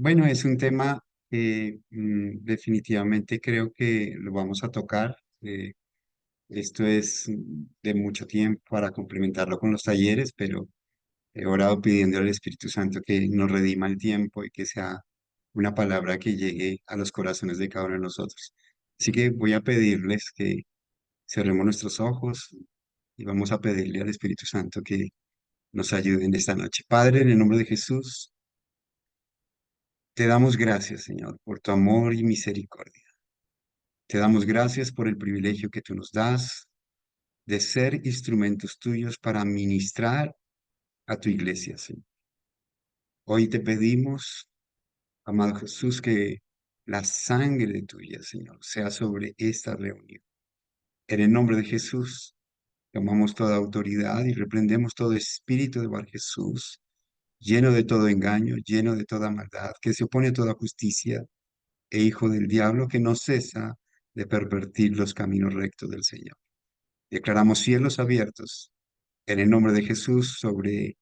Bueno, es un tema que definitivamente creo que lo vamos a tocar. Esto es de mucho tiempo para complementarlo con los talleres, pero he orado pidiendo al Espíritu Santo que nos redima el tiempo y que sea una palabra que llegue a los corazones de cada uno de nosotros. Así que voy a pedirles que cerremos nuestros ojos y vamos a pedirle al Espíritu Santo que nos ayude en esta noche. Padre, en el nombre de Jesús, te damos gracias, Señor, por tu amor y misericordia. Te damos gracias por el privilegio que tú nos das de ser instrumentos tuyos para ministrar a tu iglesia, Señor. Hoy te pedimos, amado Jesús, que la sangre tuya, Señor, sea sobre esta reunión. En el nombre de Jesús, tomamos toda autoridad y reprendemos todo espíritu de Bar Jesús, lleno de todo engaño, lleno de toda maldad, que se opone a toda justicia e hijo del diablo, que no cesa de pervertir los caminos rectos del Señor. Declaramos cielos abiertos en el nombre de Jesús sobre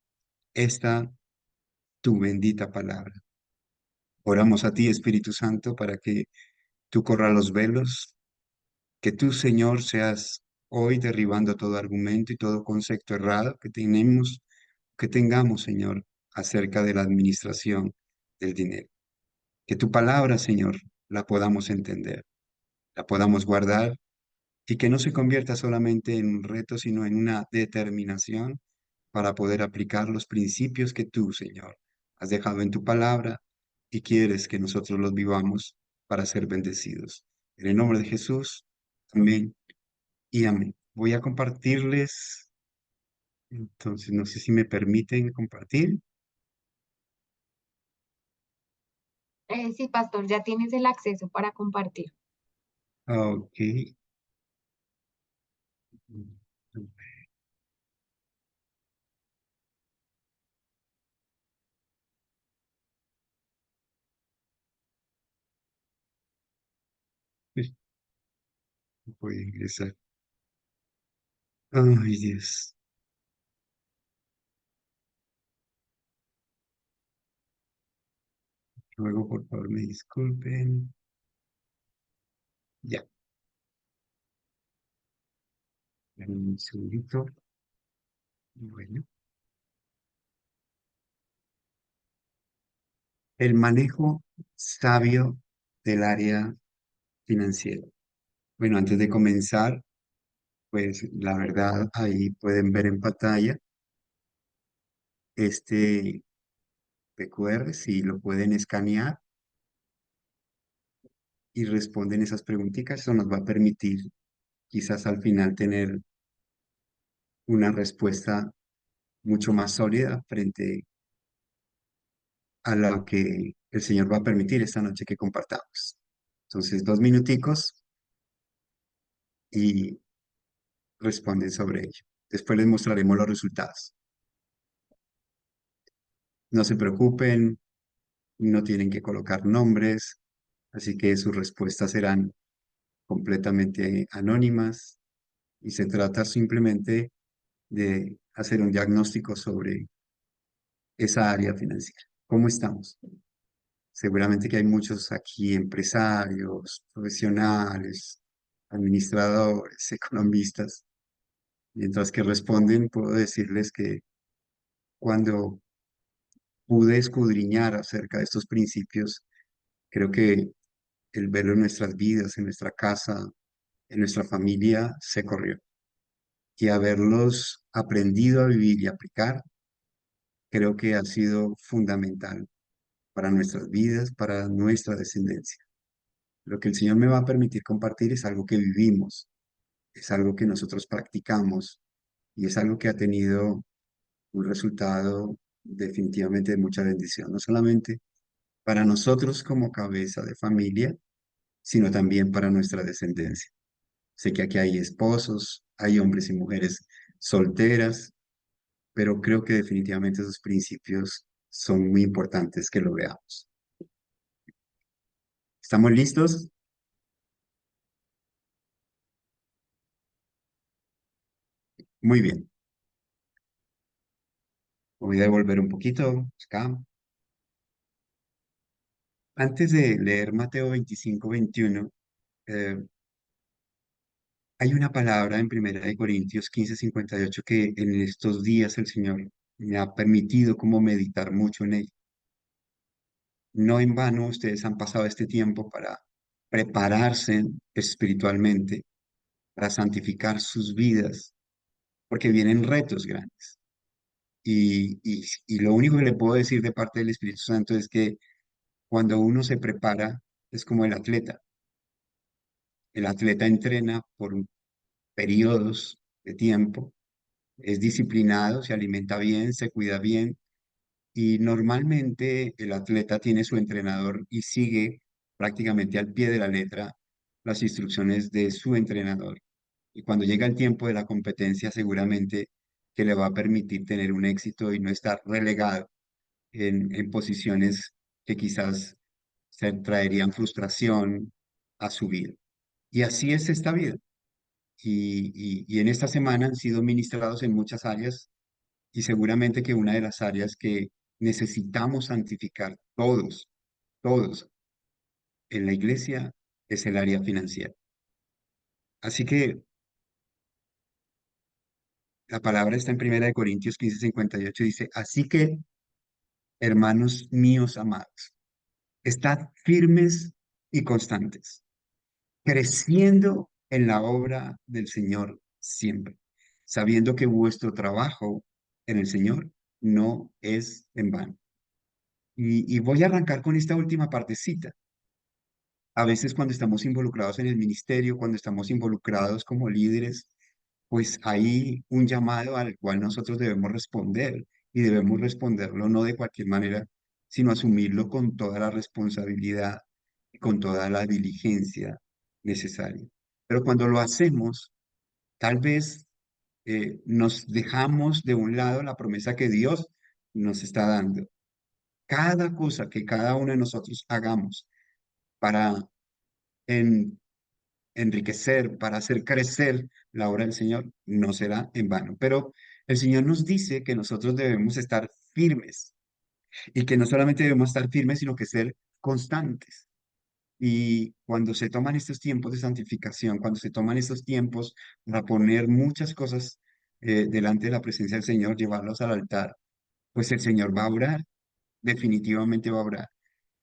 esta tu bendita palabra. Oramos a ti, Espíritu Santo, para que tú corras los velos, que tú, Señor, seas hoy derribando todo argumento y todo concepto errado que tengamos, Señor, acerca de la administración del dinero. Que tu palabra, Señor, la podamos entender, la podamos guardar y que no se convierta solamente en un reto, sino en una determinación para poder aplicar los principios que tú, Señor, has dejado en tu palabra y quieres que nosotros los vivamos para ser bendecidos. En el nombre de Jesús, amén y amén. Voy a compartirles, entonces no sé si me permiten compartir. Sí, pastor, ya tienes el acceso para compartir. Ok. Pues, voy a ingresar. Ay, Dios. Luego, por favor, me disculpen. Ya, dame un segundito. Bueno, el manejo sabio del área financiera. Bueno, antes de comenzar, pues la verdad ahí pueden ver en pantalla este PQR, si lo pueden escanear y responden esas preguntitas, eso nos va a permitir quizás al final tener una respuesta mucho más sólida frente a lo que el Señor va a permitir esta noche que compartamos. Entonces, 2 minuticos y responden sobre ello. Después les mostraremos los resultados. No se preocupen, no tienen que colocar nombres, así que sus respuestas serán completamente anónimas y se trata simplemente de hacer un diagnóstico sobre esa área financiera. ¿Cómo estamos? Seguramente que hay muchos aquí empresarios, profesionales, administradores, economistas. Mientras que responden, puedo decirles que cuando pude escudriñar acerca de estos principios, creo que el verlo en nuestras vidas, en nuestra casa, en nuestra familia, se corrió. Y haberlos aprendido a vivir y aplicar, creo que ha sido fundamental para nuestras vidas, para nuestra descendencia. Lo que el Señor me va a permitir compartir es algo que vivimos, es algo que nosotros practicamos y es algo que ha tenido un resultado definitivamente de mucha bendición, no solamente para nosotros como cabeza de familia, sino también para nuestra descendencia. Sé que aquí hay esposos, hay hombres y mujeres solteras, pero creo que definitivamente esos principios son muy importantes que lo veamos. ¿Estamos listos? Muy bien. Voy a devolver un poquito acá. Antes de leer Mateo 25-21, eh, hay una palabra en Primera de Corintios 15:58 que en estos días el Señor me ha permitido como meditar mucho en ella. No en vano ustedes han pasado este tiempo para prepararse espiritualmente, para santificar sus vidas, porque vienen retos grandes. Y lo único que le puedo decir de parte del Espíritu Santo es que cuando uno se prepara, es como el atleta. El atleta entrena por periodos de tiempo, es disciplinado, se alimenta bien, se cuida bien y normalmente el atleta tiene su entrenador y sigue prácticamente al pie de la letra las instrucciones de su entrenador. Y cuando llega el tiempo de la competencia, seguramente que le va a permitir tener un éxito y no estar relegado en posiciones que quizás se traerían frustración a su vida. Y así es esta vida. Y en esta semana han sido ministrados en muchas áreas y seguramente que una de las áreas que necesitamos santificar todos en la iglesia es el área financiera. Así que la palabra está en Primera de Corintios 15:58, dice, así que, hermanos míos amados, estad firmes y constantes, creciendo en la obra del Señor siempre, sabiendo que vuestro trabajo en el Señor no es en vano. Y voy a arrancar con esta última partecita. A veces cuando estamos involucrados en el ministerio, cuando estamos involucrados como líderes, pues hay un llamado al cual nosotros debemos responder y debemos responderlo no de cualquier manera, sino asumirlo con toda la responsabilidad y con toda la diligencia necesaria. Pero cuando lo hacemos, tal vez nos dejamos de un lado la promesa que Dios nos está dando. Cada cosa que cada uno de nosotros hagamos para en- enriquecer, para hacer crecer la obra del Señor, no será en vano. Pero el Señor nos dice que nosotros debemos estar firmes y que no solamente debemos estar firmes, sino que ser constantes. Y cuando se toman estos tiempos de santificación, cuando se toman estos tiempos para poner muchas cosas delante de la presencia del Señor, llevarlos al altar, pues el Señor va a obrar, definitivamente va a obrar.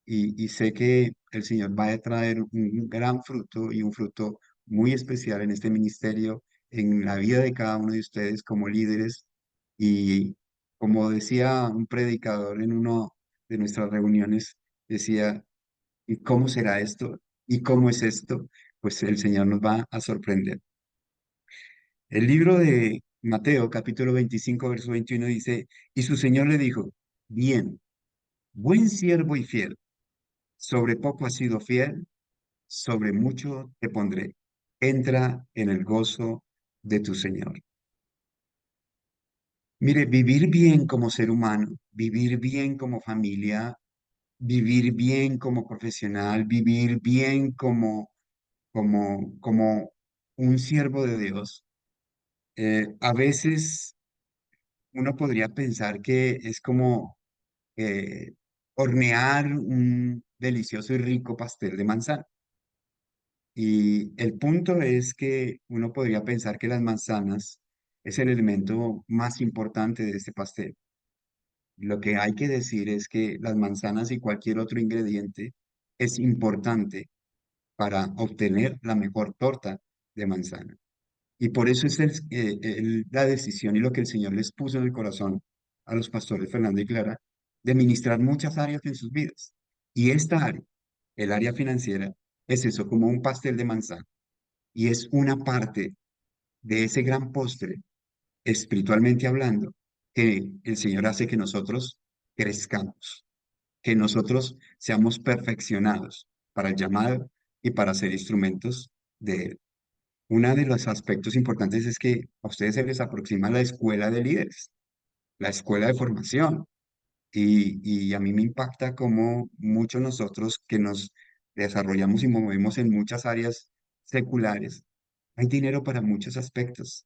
Y sé que el Señor va a traer un gran fruto y un fruto muy especial en este ministerio, en la vida de cada uno de ustedes como líderes. Y como decía un predicador en una de nuestras reuniones, decía, ¿y cómo será esto? ¿Y cómo es esto? Pues el Señor nos va a sorprender. El libro de Mateo, capítulo 25 verso 21 dice, y su Señor le dijo, bien, buen siervo y fiel, sobre poco has sido fiel, sobre mucho te pondré. Entra en el gozo de tu Señor. Mire, vivir bien como ser humano, vivir bien como familia, vivir bien como profesional, vivir bien como un siervo de Dios. A veces uno podría pensar que es como eh, hornear un delicioso y rico pastel de manzana. Y el punto es que uno podría pensar que las manzanas es el elemento más importante de este pastel. Lo que hay que decir es que las manzanas y cualquier otro ingrediente es importante para obtener la mejor torta de manzana. Y por eso es la decisión y lo que el Señor les puso en el corazón a los pastores Fernando y Clara de ministrar muchas áreas en sus vidas. Y esta área, el área financiera, es eso, como un pastel de manzana y es una parte de ese gran postre, espiritualmente hablando, que el Señor hace que nosotros crezcamos, que nosotros seamos perfeccionados para el llamado y para ser instrumentos de Él. Uno de los aspectos importantes es que a ustedes se les aproxima la escuela de líderes, la escuela de formación, y a mí me impacta cómo muchos nosotros que nos desarrollamos y movemos en muchas áreas seculares, hay dinero para muchos aspectos,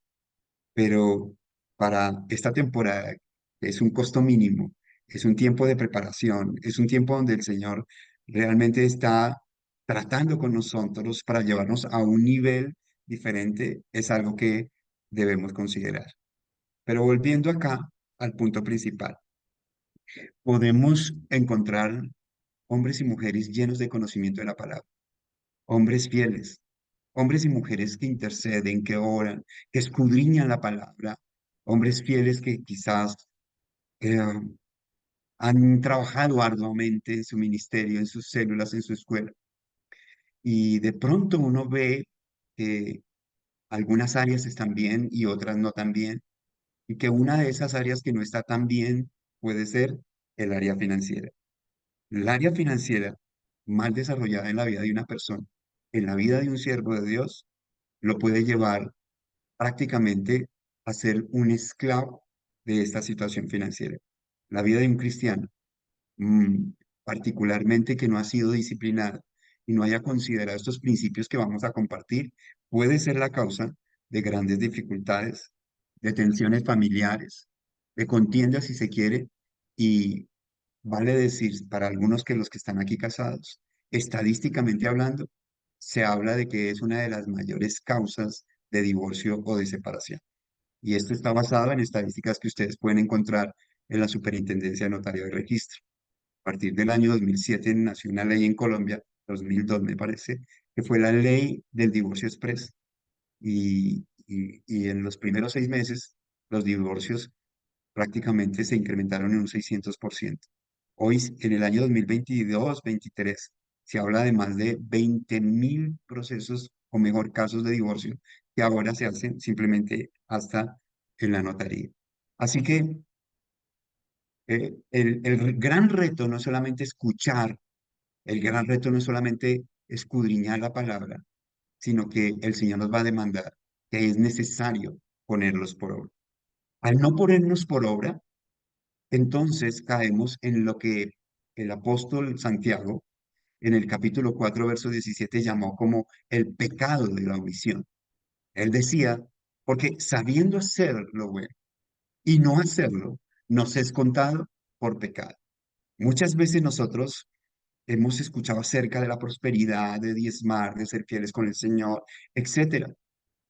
pero para esta temporada es un costo mínimo, es un tiempo de preparación, es un tiempo donde el Señor realmente está tratando con nosotros para llevarnos a un nivel diferente, es algo que debemos considerar. Pero volviendo acá al punto principal, podemos encontrar hombres y mujeres llenos de conocimiento de la palabra, hombres fieles, hombres y mujeres que interceden, que oran, que escudriñan la palabra, hombres fieles que quizás eh, han trabajado arduamente en su ministerio, en sus células, en su escuela. Y de pronto uno ve que algunas áreas están bien y otras no tan bien, y que una de esas áreas que no está tan bien puede ser el área financiera. El área financiera mal desarrollada en la vida de una persona, en la vida de un siervo de Dios, lo puede llevar prácticamente a ser un esclavo de esta situación financiera. La vida de un cristiano, mm, particularmente que no ha sido disciplinado y no haya considerado estos principios que vamos a compartir, puede ser la causa de grandes dificultades, de tensiones familiares, de contiendas si se quiere, y vale decir para algunos que los que están aquí casados, estadísticamente hablando, se habla de que es una de las mayores causas de divorcio o de separación. Y esto está basado en estadísticas que ustedes pueden encontrar en la Superintendencia de Notario de Registro. A partir del año 2007 nació una ley en Colombia, 2002 me parece, que fue la ley del divorcio express. Y en los primeros 6 meses, los divorcios prácticamente se incrementaron en un 600%. Hoy, en el año 2022-23, se habla de más de 20.000 procesos, o mejor, casos de divorcio, que ahora se hacen simplemente hasta en la notaría. Así que el gran reto no es solamente escuchar, el gran reto no es solamente escudriñar la palabra, sino que el Señor nos va a demandar que es necesario ponerlos por obra. Al no ponernos por obra, entonces caemos en lo que el apóstol Santiago en el capítulo 4 verso 17 llamó como el pecado de la omisión. Él decía, porque sabiendo hacer lo bueno y no hacerlo, nos es contado por pecado. Muchas veces nosotros hemos escuchado acerca de la prosperidad, de diezmar, de ser fieles con el Señor, etcétera,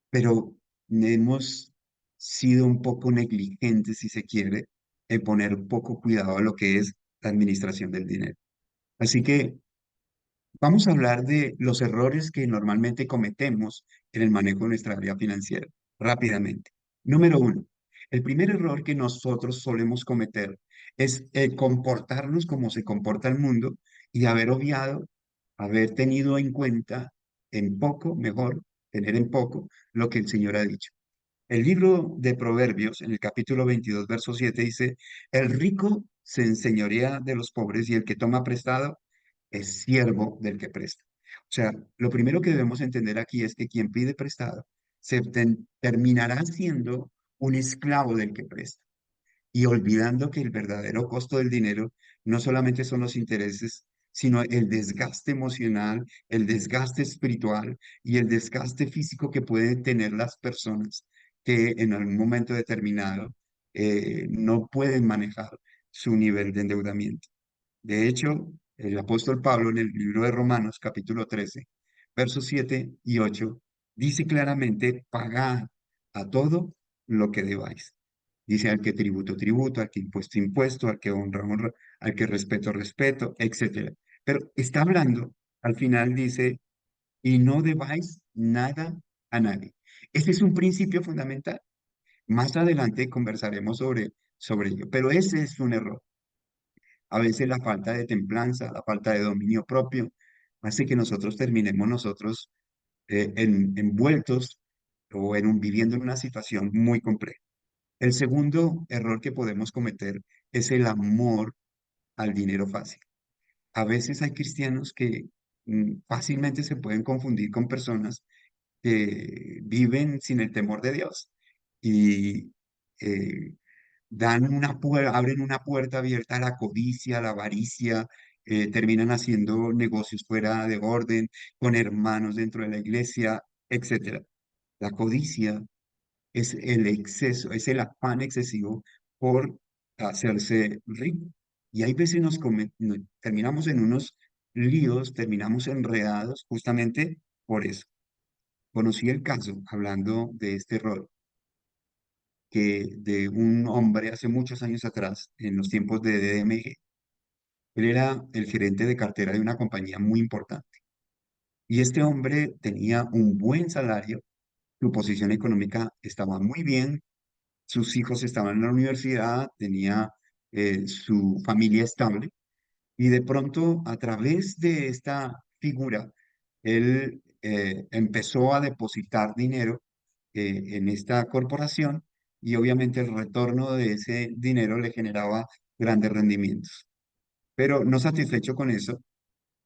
pero hemos sido un poco negligentes, si se quiere, en poner poco cuidado a lo que es la administración del dinero. Así que vamos a hablar de los errores que normalmente cometemos en el manejo de nuestra área financiera, rápidamente. Número uno, el primer error que nosotros solemos cometer es comportarnos como se comporta el mundo y haber obviado, haber tenido en cuenta en poco, mejor, tener en poco lo que el Señor ha dicho. El libro de Proverbios, en el capítulo 22, verso 7, dice, el rico se enseñorea de los pobres y el que toma prestado es siervo del que presta. O sea, lo primero que debemos entender aquí es que quien pide prestado terminará siendo un esclavo del que presta y olvidando que el verdadero costo del dinero no solamente son los intereses, sino el desgaste emocional, el desgaste espiritual y el desgaste físico que pueden tener las personas que en algún momento determinado no pueden manejar su nivel de endeudamiento. De hecho, el apóstol Pablo en el libro de Romanos, capítulo 13, versos 7 y 8, dice claramente, pagad a todo lo que debáis. Dice al que tributo, tributo, al que impuesto, impuesto, al que honra, honra, al que respeto, respeto, etcétera. Pero está hablando, al final dice, y no debáis nada a nadie. Ese es un principio fundamental. Más adelante conversaremos sobre ello, pero ese es un error. A veces la falta de templanza, la falta de dominio propio, hace que nosotros terminemos nosotros envueltos o viviendo en una situación muy compleja. El segundo error que podemos cometer es el amor al dinero fácil. A veces hay cristianos que fácilmente se pueden confundir con personas que viven sin el temor de Dios y eh, abren una puerta abierta a la codicia, a la avaricia, terminan haciendo negocios fuera de orden, con hermanos dentro de la iglesia, etcétera. La codicia es el exceso, es el afán excesivo por hacerse rico. Y hay veces terminamos en unos líos, terminamos enredados justamente por eso. Conocí el caso, hablando de este error, que de un hombre hace muchos años atrás, en los tiempos de DMG. Él era el gerente de cartera de una compañía muy importante. Y este hombre tenía un buen salario, su posición económica estaba muy bien, sus hijos estaban en la universidad, tenía su familia estable. Y de pronto, a través de esta figura, él empezó a depositar dinero en esta corporación y obviamente el retorno de ese dinero le generaba grandes rendimientos. Pero no satisfecho con eso,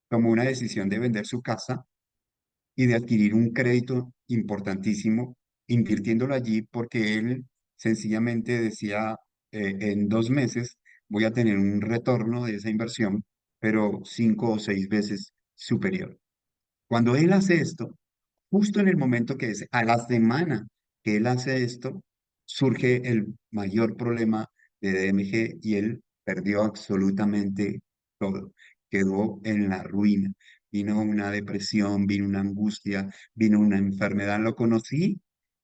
tomó una decisión de vender su casa y de adquirir un crédito importantísimo, invirtiéndolo allí porque él sencillamente decía, en 2 meses voy a tener un retorno de esa inversión, pero 5 o 6 veces superior. Cuando él hace esto, justo en el momento que es, a la semana que él hace esto, surge el mayor problema de DMG y él perdió absolutamente todo. Quedó en la ruina. Vino una depresión, vino una angustia, vino una enfermedad. Lo conocí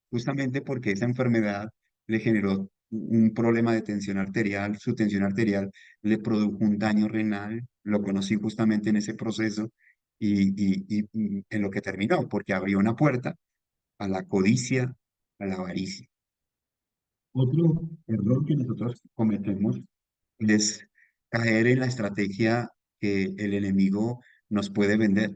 justamente porque esa enfermedad le generó un problema de tensión arterial, su tensión arterial le produjo un daño renal, lo conocí justamente en ese proceso y en lo que terminó, porque abrió una puerta a la codicia, a la avaricia. Otro error que nosotros cometemos es caer en la estrategia que el enemigo nos puede vender.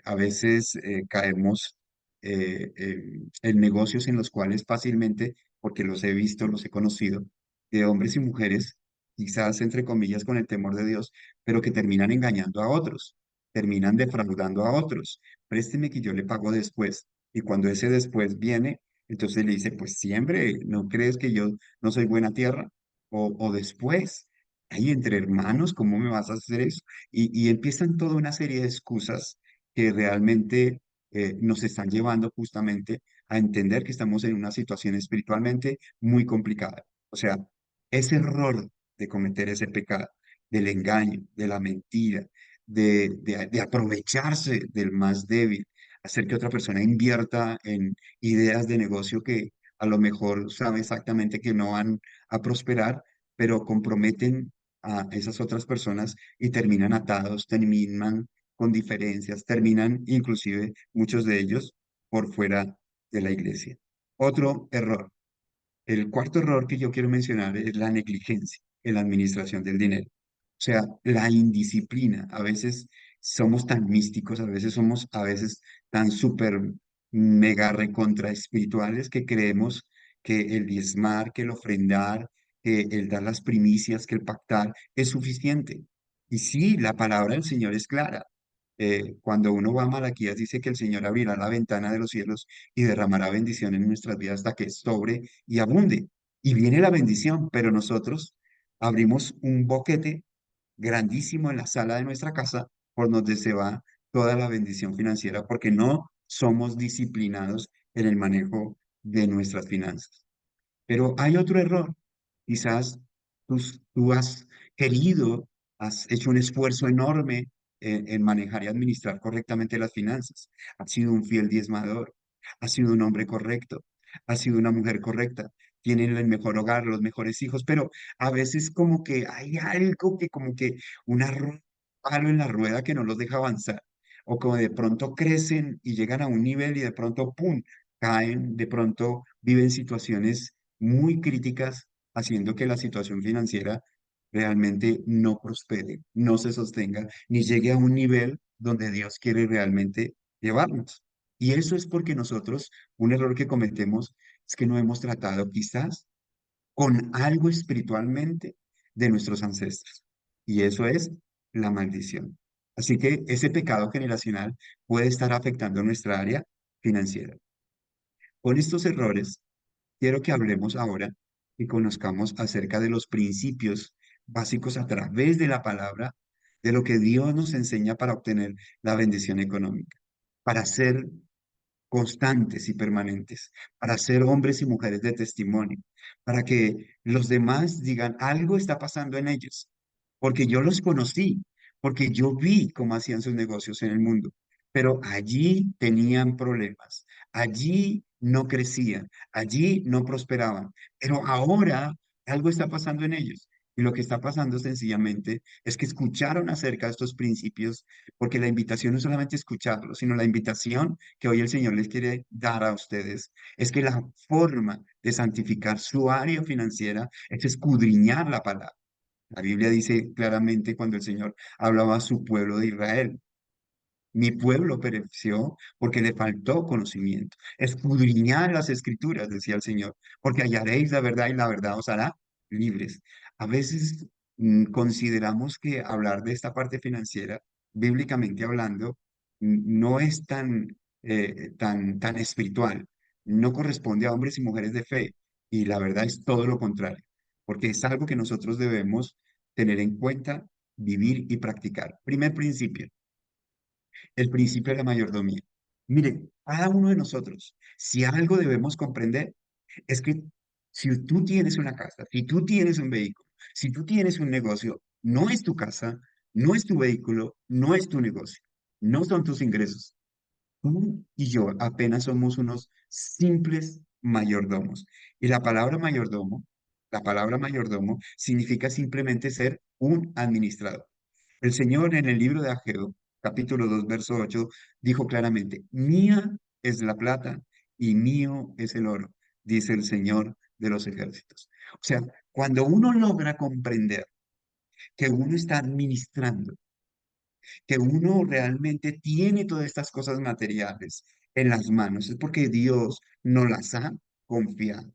A veces caemos en negocios en los cuales fácilmente, porque los he visto, los he conocido, de hombres y mujeres, quizás entre comillas con el temor de Dios, pero que terminan engañando a otros, terminan defraudando a otros. Présteme que yo le pago después. Y cuando ese después viene, entonces le dice, pues siempre, ¿no crees que yo no soy buena tierra? O después, ahí entre hermanos, ¿cómo me vas a hacer eso? Y empiezan toda una serie de excusas que realmente nos están llevando justamente a entender que estamos en una situación espiritualmente muy complicada. O sea, ese error de cometer ese pecado, del engaño, de la mentira, de aprovecharse del más débil, hacer que otra persona invierta en ideas de negocio que a lo mejor sabe exactamente que no van a prosperar, pero comprometen a esas otras personas y terminan atados, terminan con diferencias, terminan inclusive muchos de ellos por fuera de la iglesia. Otro error. El cuarto error que yo quiero mencionar es la negligencia en la administración del dinero. O sea, la indisciplina. A veces somos tan místicos, a veces tan súper mega recontra espirituales que creemos que el diezmar, que el ofrendar, que el dar las primicias, que el pactar es suficiente. Y sí, la palabra del Señor es clara. Cuando uno va a Malaquías dice que el Señor abrirá la ventana de los cielos y derramará bendición en nuestras vidas hasta que sobre y abunde. Y viene la bendición, pero nosotros abrimos un boquete grandísimo en la sala de nuestra casa por donde se va toda la bendición financiera porque no somos disciplinados en el manejo de nuestras finanzas. Pero hay otro error. Quizás tú has querido, has hecho un esfuerzo enorme en manejar y administrar correctamente las finanzas. Has sido un fiel diezmador, has sido un hombre correcto, has sido una mujer correcta. Tienen el mejor hogar, los mejores hijos, pero a veces como que hay algo que como que una palo en la rueda que no los deja avanzar. O como de pronto crecen y llegan a un nivel y de pronto, ¡pum!, caen, de pronto viven situaciones muy críticas, haciendo que la situación financiera realmente no prospere, no se sostenga, ni llegue a un nivel donde Dios quiere realmente llevarnos. Y eso es porque nosotros, un error que cometemos es que no hemos tratado quizás con algo espiritualmente de nuestros ancestros. Y eso es la maldición. Así que ese pecado generacional puede estar afectando nuestra área financiera. Con estos errores, quiero que hablemos ahora y conozcamos acerca de los principios básicos a través de la palabra, de lo que Dios nos enseña para obtener la bendición económica, para ser constantes y permanentes, para ser hombres y mujeres de testimonio, para que los demás digan algo está pasando en ellos, porque yo los conocí, porque yo vi cómo hacían sus negocios en el mundo, pero allí tenían problemas, allí no crecían, allí no prosperaban, pero ahora algo está pasando en ellos. Y lo que está pasando sencillamente es que escucharon acerca de estos principios, porque la invitación no es solamente escucharlos, sino la invitación que hoy el Señor les quiere dar a ustedes es que la forma de santificar su área financiera es escudriñar la palabra. La Biblia dice claramente cuando el Señor hablaba a su pueblo de Israel, mi pueblo pereció porque le faltó conocimiento. Escudriñad las escrituras, decía el Señor, porque hallaréis la verdad y la verdad os hará libres. A veces consideramos que hablar de esta parte financiera, bíblicamente hablando, no es tan espiritual, no corresponde a hombres y mujeres de fe, y la verdad es todo lo contrario, porque es algo que nosotros debemos tener en cuenta, vivir y practicar. Primer principio, el principio de la mayordomía. Miren, cada uno de nosotros, si algo debemos comprender, es que si tú tienes una casa, si tú tienes un vehículo, si tú tienes un negocio, no es tu casa, no es tu vehículo, no es tu negocio, no son tus ingresos. Tú y yo apenas somos unos simples mayordomos. Y la palabra mayordomo significa simplemente ser un administrador. El Señor en el libro de Ageo, capítulo 2 verso 8 dijo claramente, mía es la plata y mío es el oro, dice el Señor de los ejércitos. O sea, cuando uno logra comprender que uno está administrando, que uno realmente tiene todas estas cosas materiales en las manos, es porque Dios nos las ha confiado.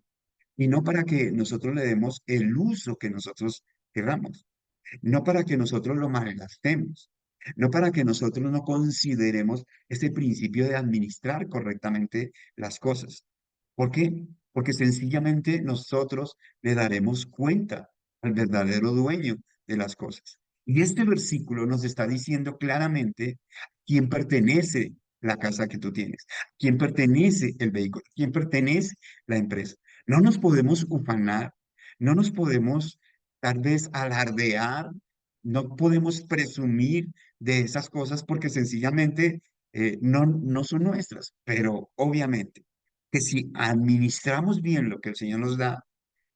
Y no para que nosotros le demos el uso que nosotros queramos, no para que nosotros lo malgastemos, no para que nosotros no consideremos este principio de administrar correctamente las cosas. ¿Por qué? Porque sencillamente nosotros le daremos cuenta al verdadero dueño de las cosas. Y este versículo nos está diciendo claramente quién pertenece la casa que tú tienes, quién pertenece el vehículo, quién pertenece la empresa. No nos podemos ufanar, no nos podemos tal vez alardear, no podemos presumir de esas cosas porque sencillamente no son nuestras, pero obviamente que si administramos bien lo que el Señor nos da,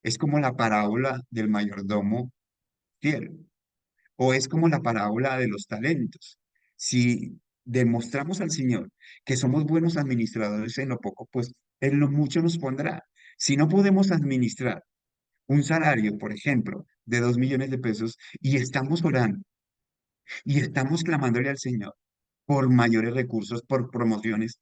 es como la parábola del mayordomo fiel, o es como la parábola de los talentos. Si demostramos al Señor que somos buenos administradores en lo poco, pues en lo mucho nos pondrá. Si no podemos administrar un salario, por ejemplo, de 2 millones de pesos y estamos orando y estamos clamándole al Señor por mayores recursos, por promociones,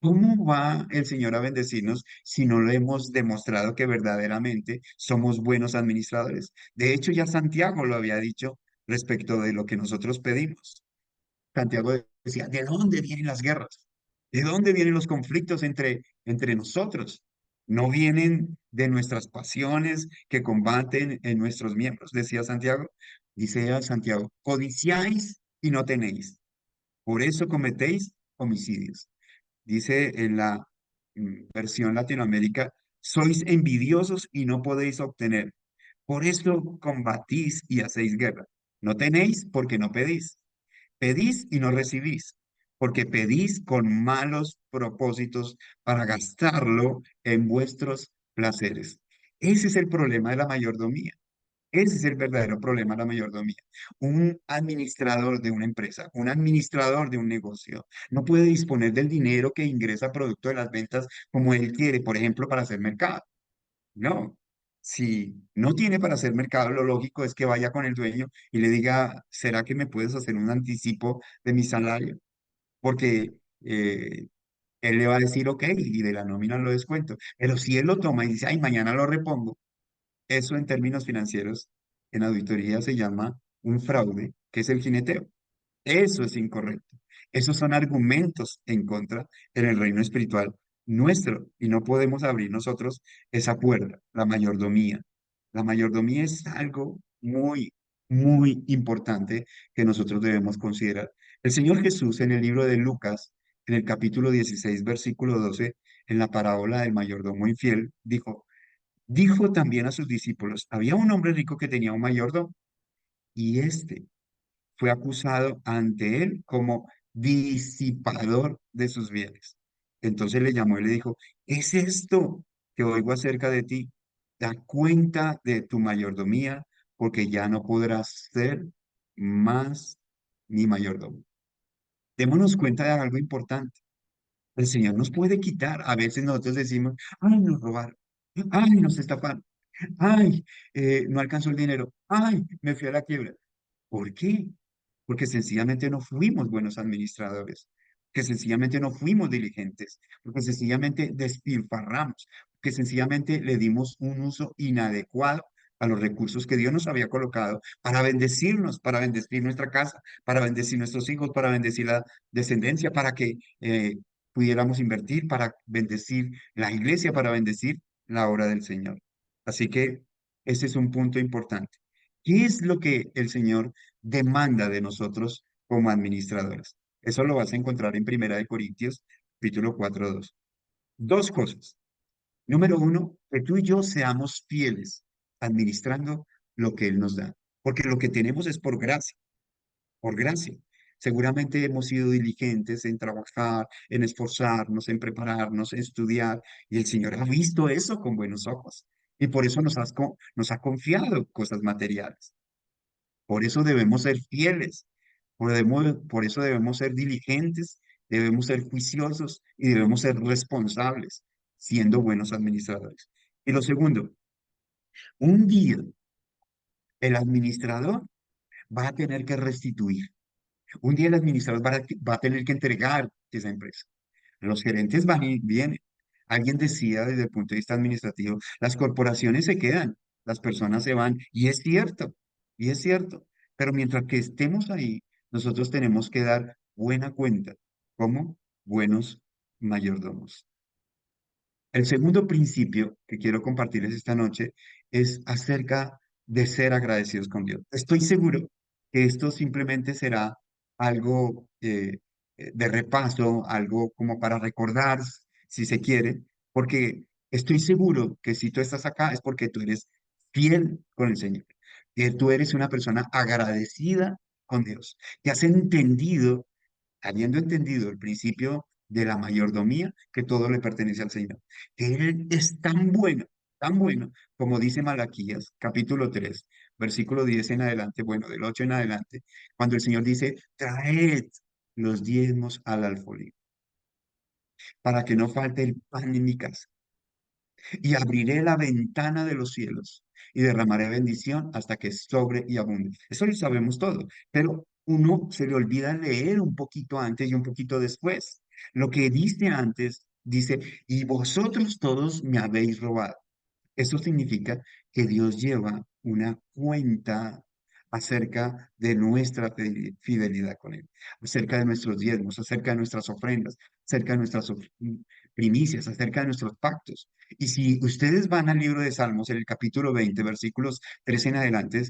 ¿cómo va el Señor a bendecirnos si no le hemos demostrado que verdaderamente somos buenos administradores? De hecho, ya Santiago lo había dicho respecto de lo que nosotros pedimos. Santiago decía, ¿de dónde vienen las guerras? ¿De dónde vienen los conflictos entre nosotros? No vienen de nuestras pasiones que combaten en nuestros miembros, decía Santiago. Dice a Santiago, codiciáis y no tenéis, por eso cometéis homicidios. Dice en la versión Latinoamérica, sois envidiosos y no podéis obtener. Por eso combatís y hacéis guerra. No tenéis porque no pedís. Pedís y no recibís, porque pedís con malos propósitos para gastarlo en vuestros placeres. Ese es el problema de la mayordomía. Ese es el verdadero problema de la mayordomía. Un administrador de una empresa, un administrador de un negocio, no puede disponer del dinero que ingresa producto de las ventas como él quiere, por ejemplo, para hacer mercado. No. Si no tiene para hacer mercado, lo lógico es que vaya con el dueño y le diga, ¿será que me puedes hacer un anticipo de mi salario? Porque él le va a decir, ok, y de la nómina lo descuento. Pero si él lo toma y dice, ay, mañana lo repongo, eso en términos financieros, en auditoría se llama un fraude, que es el jineteo. Eso es incorrecto. Esos son argumentos en contra en el reino espiritual nuestro y no podemos abrir nosotros esa puerta, la mayordomía. La mayordomía es algo muy, muy importante que nosotros debemos considerar. El Señor Jesús en el libro de Lucas, en el capítulo 16 versículo 12 en la parábola del mayordomo infiel, dijo también a sus discípulos, había un hombre rico que tenía un mayordomo y este fue acusado ante él como disipador de sus bienes. Entonces le llamó y le dijo, ¿qué es esto que oigo acerca de ti? Da cuenta de tu mayordomía, porque ya no podrás ser más mi mayordomo. Démonos cuenta de algo importante. El Señor nos puede quitar. A veces nosotros decimos, ay, nos robaron, ay, nos estafaron, ay, no alcanzó el dinero, ay, me fui a la quiebra. ¿Por qué? Porque sencillamente no fuimos buenos administradores, que sencillamente no fuimos diligentes, porque sencillamente despilfarramos, que sencillamente le dimos un uso inadecuado a los recursos que Dios nos había colocado para bendecirnos, para bendecir nuestra casa, para bendecir nuestros hijos, para bendecir la descendencia, para que pudiéramos invertir, para bendecir la iglesia, para bendecir la obra del Señor. Así que ese es un punto importante. ¿Qué es lo que el Señor demanda de nosotros como administradores? Eso lo vas a encontrar en Primera de Corintios, capítulo 4, 2. Dos cosas. Número uno, que tú y yo seamos fieles administrando lo que Él nos da, porque lo que tenemos es por gracia, por gracia. Seguramente hemos sido diligentes en trabajar, en esforzarnos, en prepararnos, en estudiar, y el Señor ha visto eso con buenos ojos. Y por eso nos ha confiado cosas materiales. Por eso debemos ser fieles, por eso debemos ser diligentes, debemos ser juiciosos y debemos ser responsables, siendo buenos administradores. Y lo segundo, un día el administrador va a tener que restituir. Un día el administrador va a tener que entregar esa empresa. Los gerentes van y vienen. Alguien decía desde el punto de vista administrativo, las corporaciones se quedan, las personas se van, y es cierto, pero mientras que estemos ahí, nosotros tenemos que dar buena cuenta como buenos mayordomos. El segundo principio que quiero compartirles esta noche es acerca de ser agradecidos con Dios. Estoy seguro que esto simplemente será algo de repaso, algo como para recordar, si se quiere, porque estoy seguro que si tú estás acá es porque tú eres fiel con el Señor, que tú eres una persona agradecida con Dios, que has entendido habiendo entendido el principio de la mayordomía, que todo le pertenece al Señor. Que Él es tan bueno, como dice Malaquías, capítulo 3 versículo 10 en adelante, bueno, del 8 en adelante, cuando el Señor dice, traed los diezmos al alfolí, para que no falte el pan en mi casa y abriré la ventana de los cielos y derramaré bendición hasta que sobre y abunde. Eso lo sabemos todo, pero uno se le olvida leer un poquito antes y un poquito después. Lo que dice antes, dice, y vosotros todos me habéis robado. Eso significa que Dios lleva una cuenta acerca de nuestra fidelidad con Él, acerca de nuestros diezmos, acerca de nuestras ofrendas, acerca de nuestras primicias, acerca de nuestros pactos. Y si ustedes van al libro de Salmos, en el capítulo 20 versículos 3 en adelante,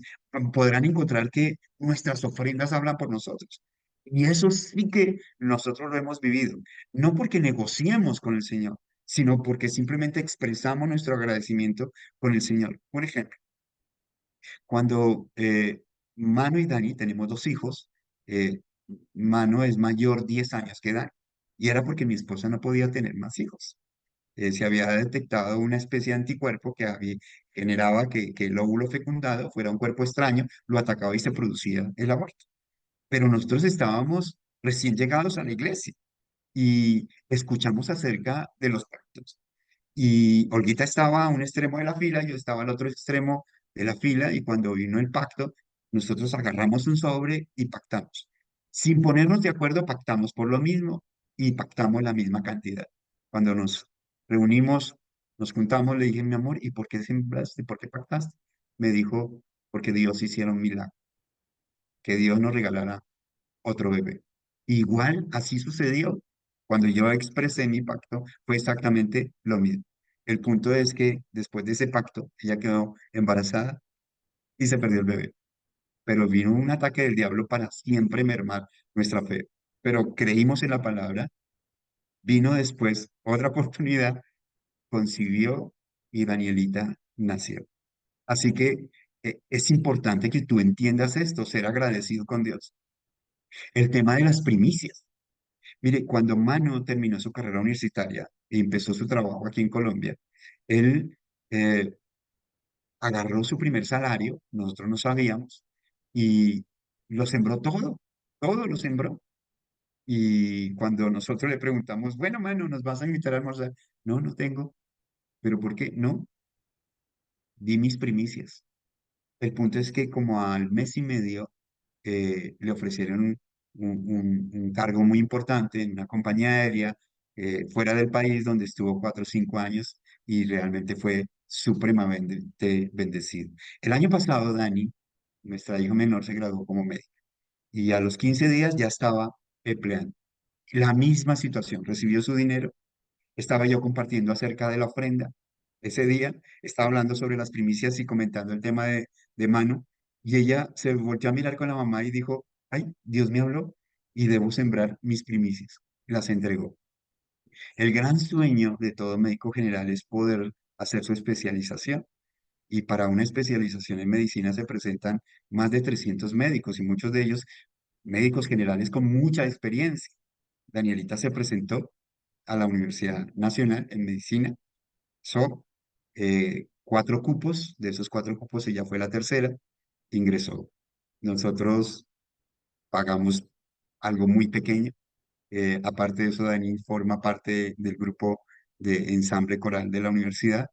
podrán encontrar que nuestras ofrendas hablan por nosotros. Y eso sí que nosotros lo hemos vivido, no porque negociemos con el Señor, sino porque simplemente expresamos nuestro agradecimiento con el Señor. Por ejemplo, cuando Mano y Dani tenemos dos hijos, eh, Mano es mayor 10 años que Dani, y era porque mi esposa no podía tener más hijos. Se había detectado una especie de anticuerpo generaba que el óvulo fecundado fuera un cuerpo extraño, lo atacaba y se producía el aborto. Pero nosotros estábamos recién llegados a la iglesia y escuchamos acerca de los pactos. Y Olguita estaba a un extremo de la fila, yo estaba al otro extremo de la fila, y cuando vino el pacto, nosotros agarramos un sobre y pactamos. Sin ponernos de acuerdo, pactamos por lo mismo y pactamos la misma cantidad. Cuando nos reunimos, nos juntamos, le dije, mi amor, ¿y por qué sembraste? ¿Por qué pactaste? Me dijo, porque Dios hiciera un milagro, que Dios nos regalara otro bebé. Igual así sucedió. Cuando yo expresé mi pacto, fue exactamente lo mismo. El punto es que después de ese pacto, ella quedó embarazada y se perdió el bebé. Pero vino un ataque del diablo para siempre mermar nuestra fe. Pero creímos en la palabra, vino después otra oportunidad, concibió y Danielita nació. Así que es importante que tú entiendas esto, ser agradecido con Dios. El tema de las primicias. Mire, cuando Manu terminó su carrera universitaria y empezó su trabajo aquí en Colombia, él eh, agarró su primer salario, nosotros no sabíamos, y lo sembró todo, todo lo sembró. Y cuando nosotros le preguntamos, bueno, Manu, ¿nos vas a invitar a almorzar? No, no tengo. ¿Pero por qué? No, di mis primicias. El punto es que como al mes y medio le ofrecieron un cargo muy importante en una compañía aérea fuera del país donde estuvo 4 o 5 años y realmente fue supremamente bendecido. El año pasado, Dani, nuestra hija menor, se graduó como médico y a los 15 días ya estaba empleando. La misma situación, recibió su dinero, estaba yo compartiendo acerca de la ofrenda. Ese día estaba hablando sobre las primicias y comentando el tema de Manu, y ella se volvió a mirar con la mamá y dijo, ay, Dios me habló y debo sembrar mis primicias. Las entregó. El gran sueño de todo médico general es poder hacer su especialización. Y para una especialización en medicina se presentan más de 300 médicos y muchos de ellos médicos generales con mucha experiencia. Danielita se presentó a la Universidad Nacional en Medicina. Son 4 cupos, de esos 4 cupos ella fue la tercera, ingresó. Nosotros pagamos algo muy pequeño. Aparte de eso, Dani forma parte del grupo de ensamble coral de la universidad.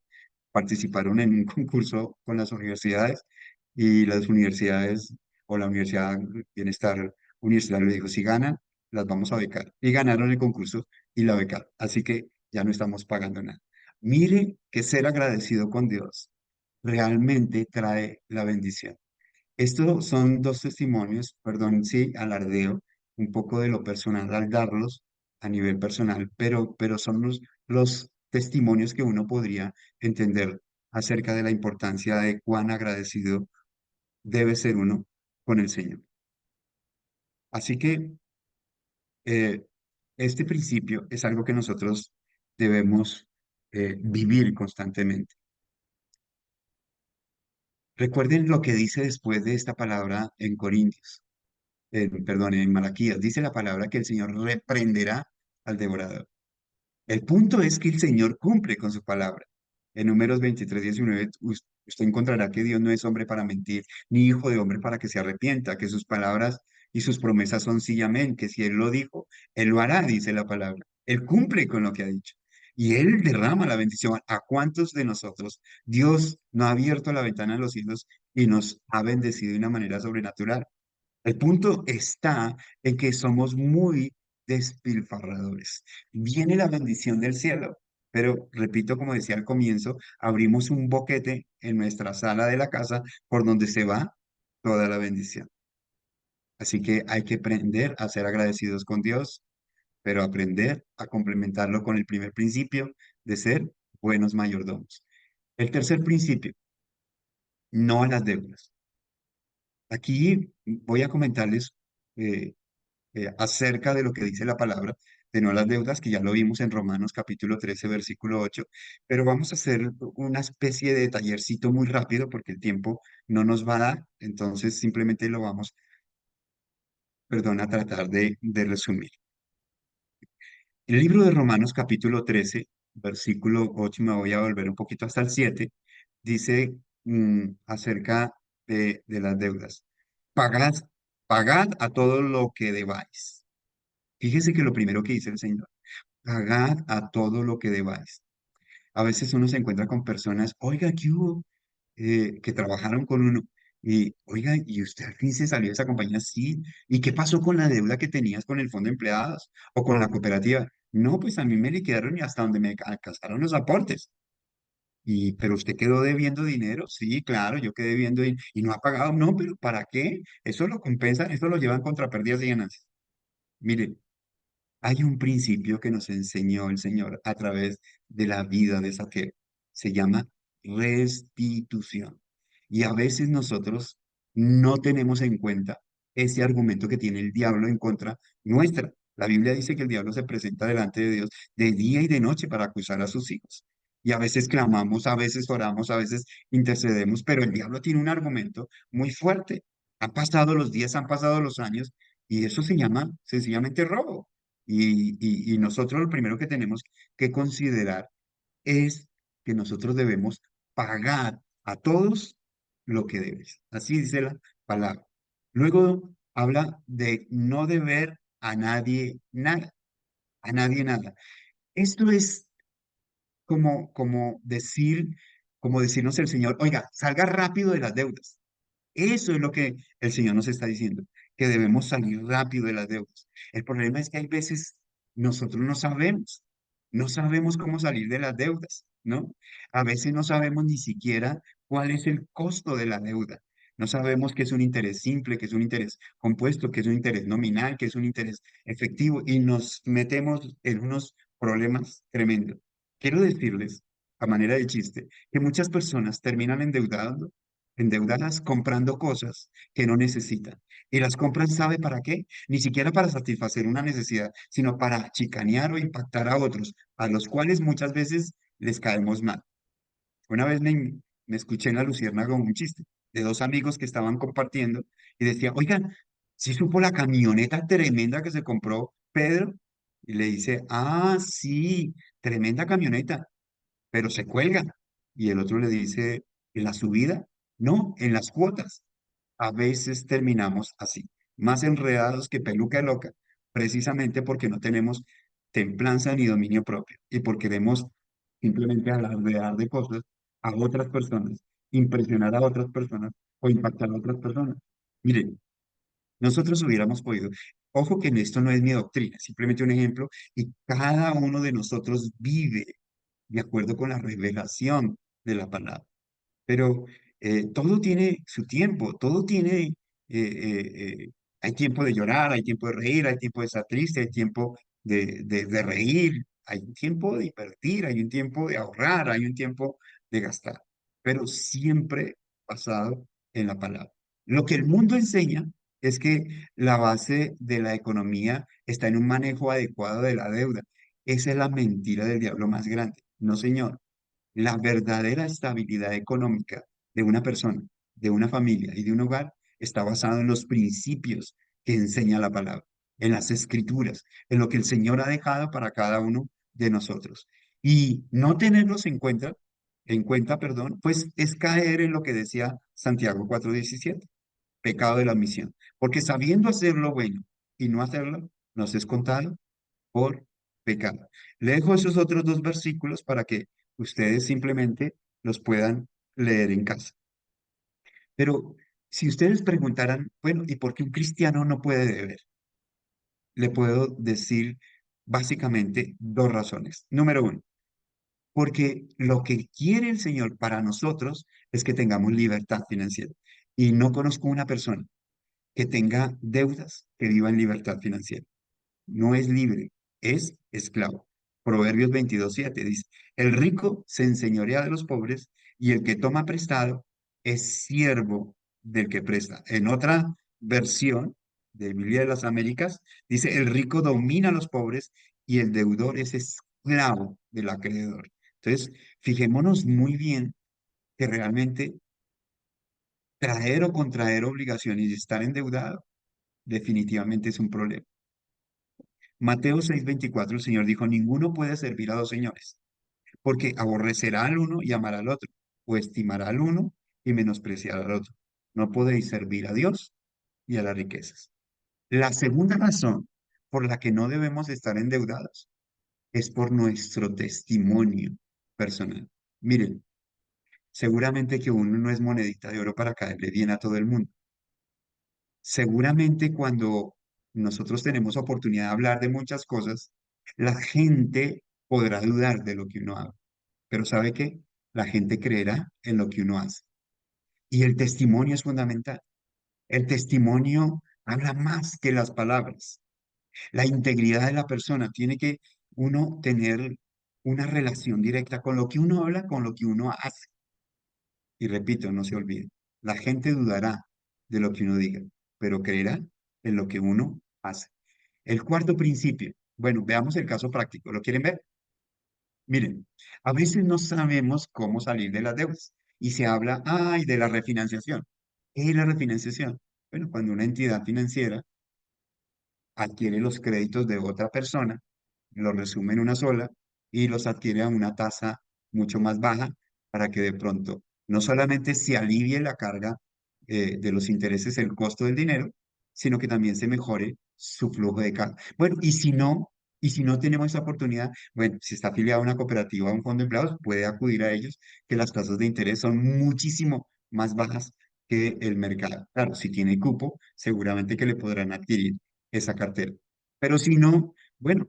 Participaron en un concurso con las universidades y las universidades o la Universidad Bienestar Universitario le dijo, si ganan, las vamos a becar. Y ganaron el concurso y la becaron. Así que ya no estamos pagando nada. Mire que ser agradecido con Dios realmente trae la bendición. Estos son dos testimonios, perdón, sí, alardeo un poco de lo personal al darlos a nivel personal, pero son los testimonios que uno podría entender acerca de la importancia de cuán agradecido debe ser uno con el Señor. Así que eh, este principio es algo que nosotros debemos vivir constantemente. Recuerden lo que dice después de esta palabra en Corintios. Perdón, en Malaquías, dice la palabra que el Señor reprenderá al devorador. El punto es que el Señor cumple con su palabra. En Números 23:19, usted encontrará que Dios no es hombre para mentir, ni hijo de hombre para que se arrepienta, que sus palabras y sus promesas son sí y amén, que si Él lo dijo, Él lo hará, dice la palabra. Él cumple con lo que ha dicho. Y Él derrama la bendición. ¿A cuántos de nosotros Dios no ha abierto la ventana de los cielos y nos ha bendecido de una manera sobrenatural? El punto está en que somos muy despilfarradores. Viene la bendición del cielo, pero repito, como decía al comienzo, abrimos un boquete en nuestra sala de la casa por donde se va toda la bendición. Así que hay que aprender a ser agradecidos con Dios, pero aprender a complementarlo con el primer principio de ser buenos mayordomos. El tercer principio, no a las deudas. Aquí voy a comentarles eh, acerca de lo que dice la palabra de no a las deudas, que ya lo vimos en Romanos capítulo 13 versículo 8, pero vamos a hacer una especie de tallercito muy rápido porque el tiempo no nos va a dar, entonces simplemente lo vamos, perdón, a tratar de resumir. El libro de Romanos capítulo 13 versículo 8, me voy a volver un poquito hasta el 7, dice acerca de las deudas. Pagad, pagad a todo lo que debáis. Fíjese que lo primero que dice el Señor, pagad a todo lo que debáis. A veces uno se encuentra con personas, oiga, ¿qué hubo? Que trabajaron con uno. Y, oiga, ¿y usted al fin se salió de esa compañía? Sí. ¿Y qué pasó con la deuda que tenías con el fondo de empleados o con la cooperativa? No, pues a mí me liquidaron y hasta donde me alcanzaron los aportes. Y, pero usted quedó debiendo dinero. Sí, claro, yo quedé debiendo y no ha pagado. No, pero ¿para qué? Eso lo compensan, eso lo llevan contra pérdidas y ganancias. Mire, hay un principio que nos enseñó el Señor a través de la vida de Saqueo. Se llama restitución. Y a veces nosotros no tenemos en cuenta ese argumento que tiene el diablo en contra nuestra. La Biblia dice que el diablo se presenta delante de Dios de día y de noche para acusar a sus hijos. y a veces clamamos, a veces oramos, a veces intercedemos, pero el diablo tiene un argumento muy fuerte. Han pasado los días, han pasado los años y eso se llama sencillamente robo. Y nosotros lo primero que tenemos que considerar es que nosotros debemos pagar a todos lo que debes. Así dice la palabra. Luego habla de no deber a nadie nada, a nadie nada. Esto es como decirnos el Señor, oiga, salga rápido de las deudas. Eso es lo que el Señor nos está diciendo, que debemos salir rápido de las deudas. El problema es que hay veces nosotros no sabemos cómo salir de las deudas, ¿no? A veces no sabemos ni siquiera cuál es el costo de la deuda. No sabemos qué es un interés simple, qué es un interés compuesto, qué es un interés nominal, qué es un interés efectivo y nos metemos en unos problemas tremendos. Quiero decirles, a manera de chiste, que muchas personas terminan endeudadas comprando cosas que no necesitan. Y las compran, ¿sabe para qué? Ni siquiera para satisfacer una necesidad, sino para chicanear o impactar a otros, a los cuales muchas veces les caemos mal. Una vez me escuché en La Luciérnaga un chiste de dos amigos que estaban compartiendo y decía, oigan, ¿sí supo la camioneta tremenda que se compró Pedro? Y le dice, ah, sí, tremenda camioneta, pero se cuelga. Y el otro le dice, ¿en la subida? No, en las cuotas. A veces terminamos así, más enredados que peluca de loca, precisamente porque no tenemos templanza ni dominio propio y porque queremos simplemente alardear de cosas a otras personas, impresionar a otras personas o impactar a otras personas. Miren, nosotros hubiéramos podido, ojo que en esto no es mi doctrina, simplemente un ejemplo, y cada uno de nosotros vive de acuerdo con la revelación de la palabra. Pero todo tiene su tiempo, todo tiene, hay tiempo de llorar, hay tiempo de reír, hay tiempo de estar triste, hay tiempo de reír, hay un tiempo de invertir, hay un tiempo de ahorrar, hay un tiempo de gastar, pero siempre basado en la palabra. Lo que el mundo enseña es que la base de la economía está en un manejo adecuado de la deuda. Esa es la mentira del diablo más grande. No, señor. La verdadera estabilidad económica de una persona, de una familia y de un hogar está basado en los principios que enseña la palabra, en las escrituras, en lo que el Señor ha dejado para cada uno de nosotros. Y no tenerlos en cuenta, perdón, pues es caer en lo que decía Santiago 4:17, pecado de la omisión, porque sabiendo hacer lo bueno y no hacerlo, nos es contado por pecado. Le dejo esos otros dos versículos para que ustedes simplemente los puedan leer en casa. Pero si ustedes preguntaran, bueno, ¿y por qué un cristiano no puede deber? Le puedo decir básicamente dos razones. Número uno, porque lo que quiere el Señor para nosotros es que tengamos libertad financiera. Y no conozco una persona que tenga deudas que viva en libertad financiera. No es libre, es esclavo. Proverbios 22:7 dice, el rico se enseñorea de los pobres y el que toma prestado es siervo del que presta. En otra versión de Biblia de las Américas dice, el rico domina a los pobres y el deudor es esclavo del acreedor. Entonces, fijémonos muy bien que realmente traer o contraer obligaciones y estar endeudado definitivamente es un problema. Mateo 6:24, el Señor dijo, ninguno puede servir a dos señores, porque aborrecerá al uno y amará al otro, o estimará al uno y menospreciará al otro. No podéis servir a Dios y a las riquezas. La segunda razón por la que no debemos estar endeudados es por nuestro testimonio personal. Miren, seguramente que uno no es monedita de oro para caerle bien a todo el mundo. Seguramente cuando nosotros tenemos oportunidad de hablar de muchas cosas, la gente podrá dudar de lo que uno habla, pero ¿sabe qué? La gente creerá en lo que uno hace. Y el testimonio es fundamental. El testimonio habla más que las palabras. La integridad de la persona tiene que uno tener una relación directa con lo que uno habla, con lo que uno hace. Y repito, no se olvide, la gente dudará de lo que uno diga, pero creerá en lo que uno hace. El cuarto principio, bueno, veamos el caso práctico. ¿Lo quieren ver? Miren, a veces no sabemos cómo salir de las deudas y se habla, ay, de la refinanciación. ¿Qué es la refinanciación? Bueno, cuando una entidad financiera adquiere los créditos de otra persona, los resume en una sola y los adquiere a una tasa mucho más baja para que de pronto no solamente se alivie la carga de los intereses, el costo del dinero, sino que también se mejore su flujo de caja. Bueno, y si no tenemos esa oportunidad, bueno, si está afiliado a una cooperativa o a un fondo de empleados, puede acudir a ellos, que las tasas de interés son muchísimo más bajas que el mercado. Claro, si tiene cupo, seguramente que le podrán adquirir esa cartera. Pero si no, bueno,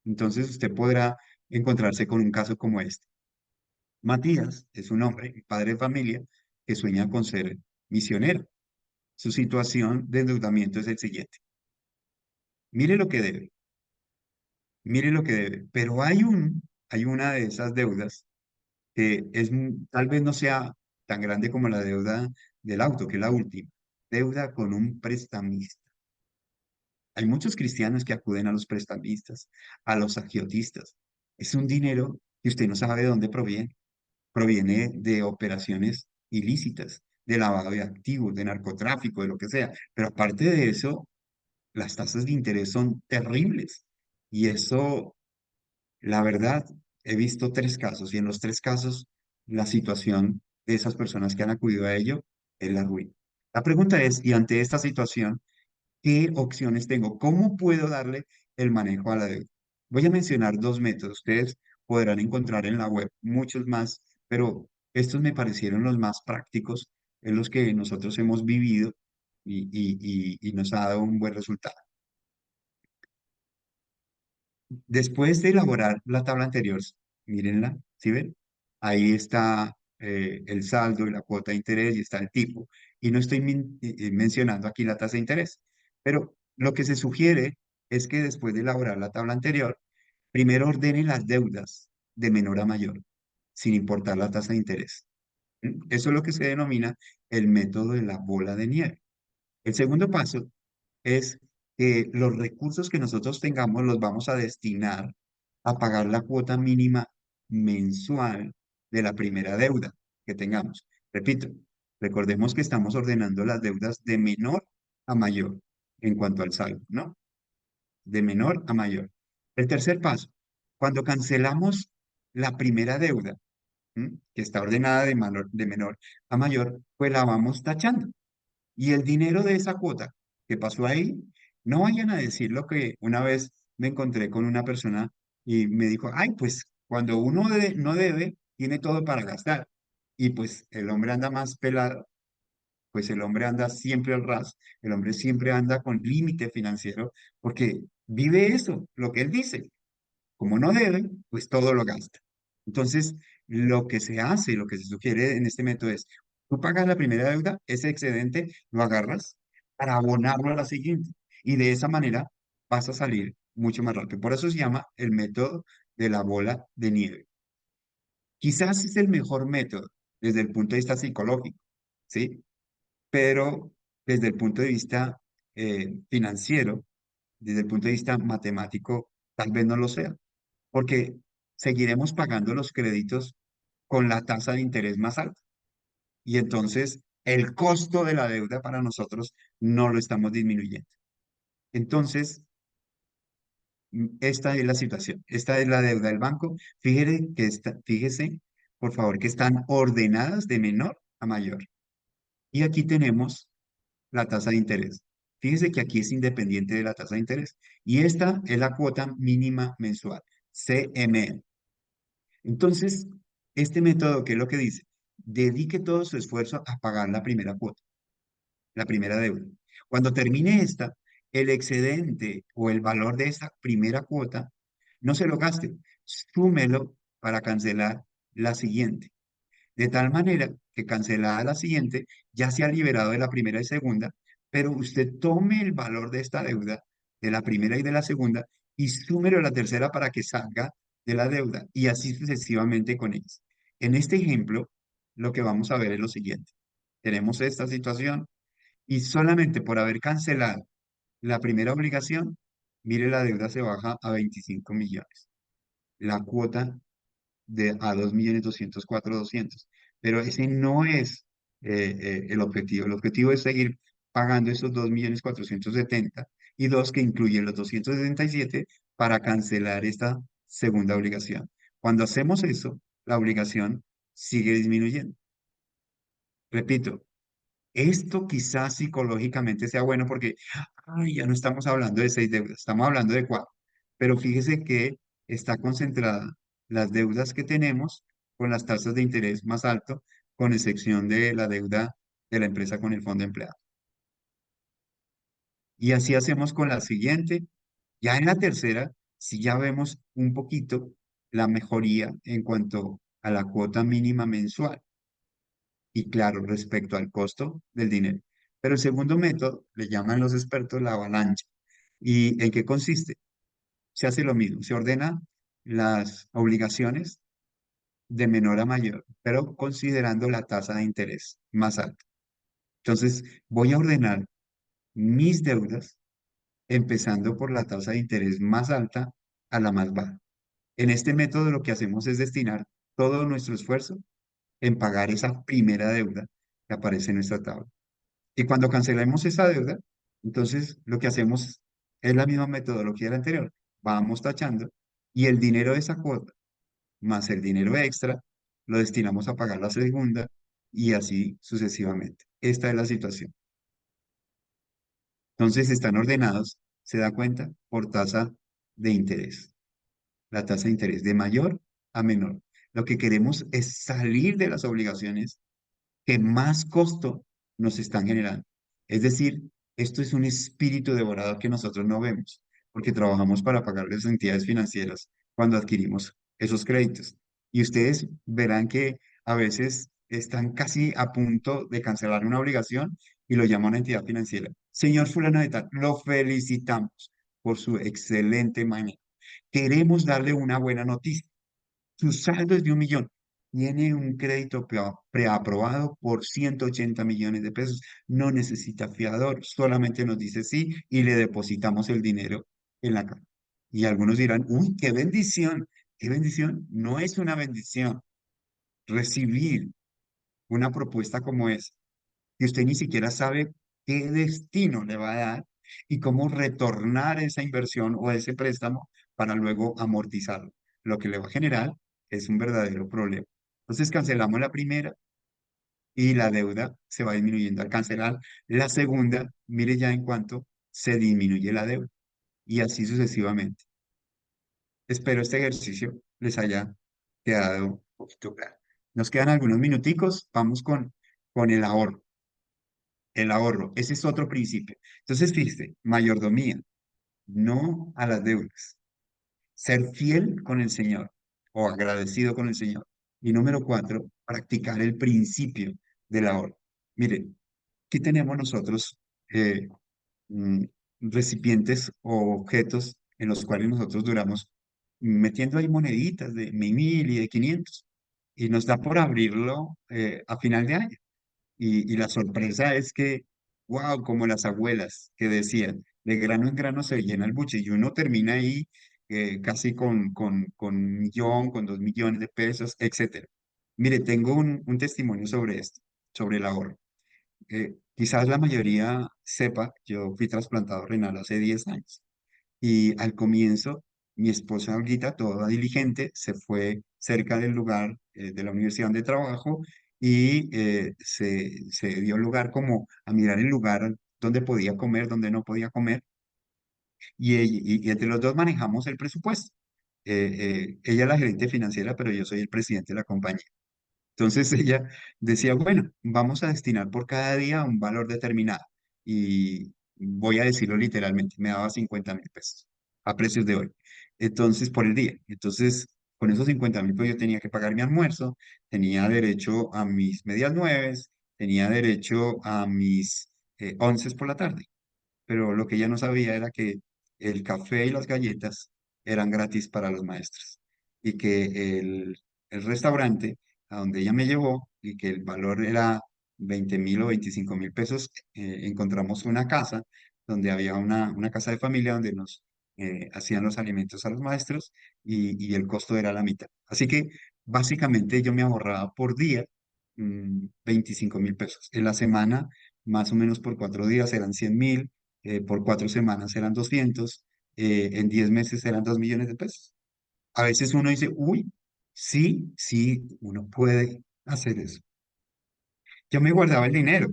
entonces usted podrá encontrarse con un caso como este. Matías es un hombre, padre de familia, que sueña con ser misionero. Su situación de endeudamiento es el siguiente. Mire lo que debe, mire lo que debe, pero hay una de esas deudas que tal vez no sea tan grande como la deuda del auto, que es la última. Deuda con un prestamista. Hay muchos cristianos que acuden a los prestamistas, a los agiotistas. Es un dinero que usted no sabe de dónde proviene. Proviene de operaciones ilícitas, de lavado de activos, de narcotráfico, de lo que sea. Pero aparte de eso, las tasas de interés son terribles. Y eso, la verdad, he visto tres casos y en los tres casos la situación de esas personas que han acudido a ello es la ruina. La pregunta es, y ante esta situación, ¿qué opciones tengo? ¿Cómo puedo darle el manejo a la deuda? Voy a mencionar dos métodos. Ustedes podrán encontrar en la web muchos más, pero estos me parecieron los más prácticos, en los que nosotros hemos vivido y nos ha dado un buen resultado. Después de elaborar la tabla anterior, mírenla, ¿sí ven? Ahí está el saldo y la cuota de interés y está el tipo. Y no estoy mencionando aquí la tasa de interés. Pero lo que se sugiere es que después de elaborar la tabla anterior, primero ordene las deudas de menor a mayor, sin importar la tasa de interés. ¿Mm? Eso es lo que se denomina el método de la bola de nieve. El segundo paso es que los recursos que nosotros tengamos los vamos a destinar a pagar la cuota mínima mensual de la primera deuda que tengamos. Repito, recordemos que estamos ordenando las deudas de menor a mayor en cuanto al saldo, ¿no? De menor a mayor. El tercer paso, cuando cancelamos la primera deuda, ¿m? Que está ordenada de menor a mayor, pues la vamos tachando. Y el dinero de esa cuota que pasó ahí, no vayan a decir lo que una vez me encontré con una persona y me dijo, ay, pues cuando uno no debe, tiene todo para gastar. Y pues el hombre anda más pelado, pues el hombre anda siempre al ras, el hombre siempre anda con límite financiero, porque vive eso, lo que él dice. Como no debe, pues todo lo gasta. Entonces, lo que se hace, lo que se sugiere en este método es, tú pagas la primera deuda, ese excedente lo agarras para abonarlo a la siguiente. Y de esa manera vas a salir mucho más rápido. Por eso se llama el método de la bola de nieve. Quizás es el mejor método desde el punto de vista psicológico, ¿sí? Pero desde el punto de vista financiero, desde el punto de vista matemático, tal vez no lo sea porque seguiremos pagando los créditos con la tasa de interés más alta. Y entonces el costo de la deuda para nosotros no lo estamos disminuyendo. Entonces, esta es la situación. Esta es la deuda del banco. Fíjese, por favor, que están ordenadas de menor a mayor. Y aquí tenemos la tasa de interés. Fíjese que aquí es independiente de la tasa de interés. Y esta es la cuota mínima mensual, CME. Entonces, este método, ¿qué es lo que dice? Dedique todo su esfuerzo a pagar la primera cuota, la primera deuda. Cuando termine esta, el excedente o el valor de esta primera cuota, no se lo gaste, súmelo para cancelar la siguiente. De tal manera que cancelada la siguiente, ya se ha liberado de la primera y segunda, pero usted tome el valor de esta deuda, de la primera y de la segunda, y súmelo a la tercera para que salga de la deuda, y así sucesivamente con ellas. En este ejemplo, lo que vamos a ver es lo siguiente. Tenemos esta situación y solamente por haber cancelado la primera obligación, mire, la deuda se baja a 25 millones. La cuota a 2.204.200.000. Pero ese no es el objetivo. El objetivo es seguir pagando esos 2.470.000 y dos que incluyen los 277 para cancelar esta segunda obligación. Cuando hacemos eso, la obligación sigue disminuyendo. Repito, esto quizás psicológicamente sea bueno porque ay, ya no estamos hablando de seis deudas, estamos hablando de cuatro. Pero fíjese que está concentrada las deudas que tenemos con las tasas de interés más alto, con excepción de la deuda de la empresa con el fondo de empleado. Y así hacemos con la siguiente. Ya en la tercera, si ya vemos un poquito la mejoría en cuanto a la cuota mínima mensual y claro, respecto al costo del dinero. Pero el segundo método le llaman los expertos la avalancha. ¿Y en qué consiste? Se hace lo mismo, se ordena las obligaciones de menor a mayor, pero considerando la tasa de interés más alta. Entonces, voy a ordenar mis deudas empezando por la tasa de interés más alta a la más baja. En este método lo que hacemos es destinar todo nuestro esfuerzo en pagar esa primera deuda que aparece en nuestra tabla. Y cuando cancelemos esa deuda, entonces lo que hacemos es la misma metodología de la anterior. Vamos tachando y el dinero de esa cuota más el dinero extra lo destinamos a pagar la segunda y así sucesivamente. Esta es la situación. Entonces están ordenados, se da cuenta, por tasa de interés. La tasa de interés de mayor a menor. Lo que queremos es salir de las obligaciones que más costo nos están generando. Es decir, esto es un espíritu devorador que nosotros no vemos, porque trabajamos para pagarles a entidades financieras cuando adquirimos esos créditos. Y ustedes verán que a veces están casi a punto de cancelar una obligación y lo llaman a entidad financiera. Señor fulano de tal, lo felicitamos por su excelente manejo. Queremos darle una buena noticia. Su saldo es de 1.000.000. Tiene un crédito preaprobado por 180 millones de pesos. No necesita fiador, solamente nos dice sí y le depositamos el dinero en la caja. Y algunos dirán, uy, qué bendición. ¿Qué bendición? No es una bendición recibir una propuesta como esa, que usted ni siquiera sabe qué destino le va a dar y cómo retornar esa inversión o ese préstamo para luego amortizarlo. Lo que le va a generar es un verdadero problema. Entonces cancelamos la primera y la deuda se va disminuyendo. Al cancelar la segunda, mire ya en cuánto se disminuye la deuda y así sucesivamente. Espero este ejercicio les haya quedado un poquito claro. Nos quedan algunos minuticos, vamos con el ahorro. El ahorro, ese es otro principio. Entonces, fíjate, mayordomía, no a las deudas. Ser fiel con el Señor o agradecido con el Señor. Y número cuatro, practicar el principio del ahorro. Miren, aquí tenemos nosotros eh, mm, recipientes o objetos en los cuales nosotros duramos metiendo ahí moneditas de 1.000 y de 500 y nos da por abrirlo a final de año. Y la sorpresa es que, wow, como las abuelas que decían, de grano en grano se llena el buche y uno termina ahí casi con 1.000.000, con 2.000.000 de pesos, etcétera. Mire, tengo un testimonio sobre esto, sobre el ahorro. Quizás la mayoría sepa, yo fui trasplantado renal hace 10 años. Y al comienzo, mi esposa Olguita, toda diligente, se fue cerca del lugar de la universidad donde trabajo y se dio lugar como a mirar el lugar donde podía comer, donde no podía comer, y entre los dos manejamos el presupuesto. Ella es la gerente financiera, pero yo soy el presidente de la compañía. Entonces ella decía, bueno, vamos a destinar por cada día un valor determinado. Y voy a decirlo literalmente, me daba 50.000 pesos a precios de hoy. Entonces, por el día. Entonces, con esos 50.000 pesos yo tenía que pagar mi almuerzo, tenía derecho a mis medias nueves, tenía derecho a mis onces por la tarde, pero lo que ella no sabía era que el café y las galletas eran gratis para los maestros y que el restaurante a donde ella me llevó y que el valor era 20.000 o 25.000 pesos, encontramos una casa donde había una casa de familia donde nos hacían los alimentos a los maestros y el costo era la mitad. Así que básicamente yo me ahorraba por día 25.000 pesos. En la semana, más o menos por 4 días eran 100.000, por 4 semanas eran 200, en 10 meses eran 2 millones de pesos. A veces uno dice, uy, sí, sí, uno puede hacer eso. Yo me guardaba el dinero.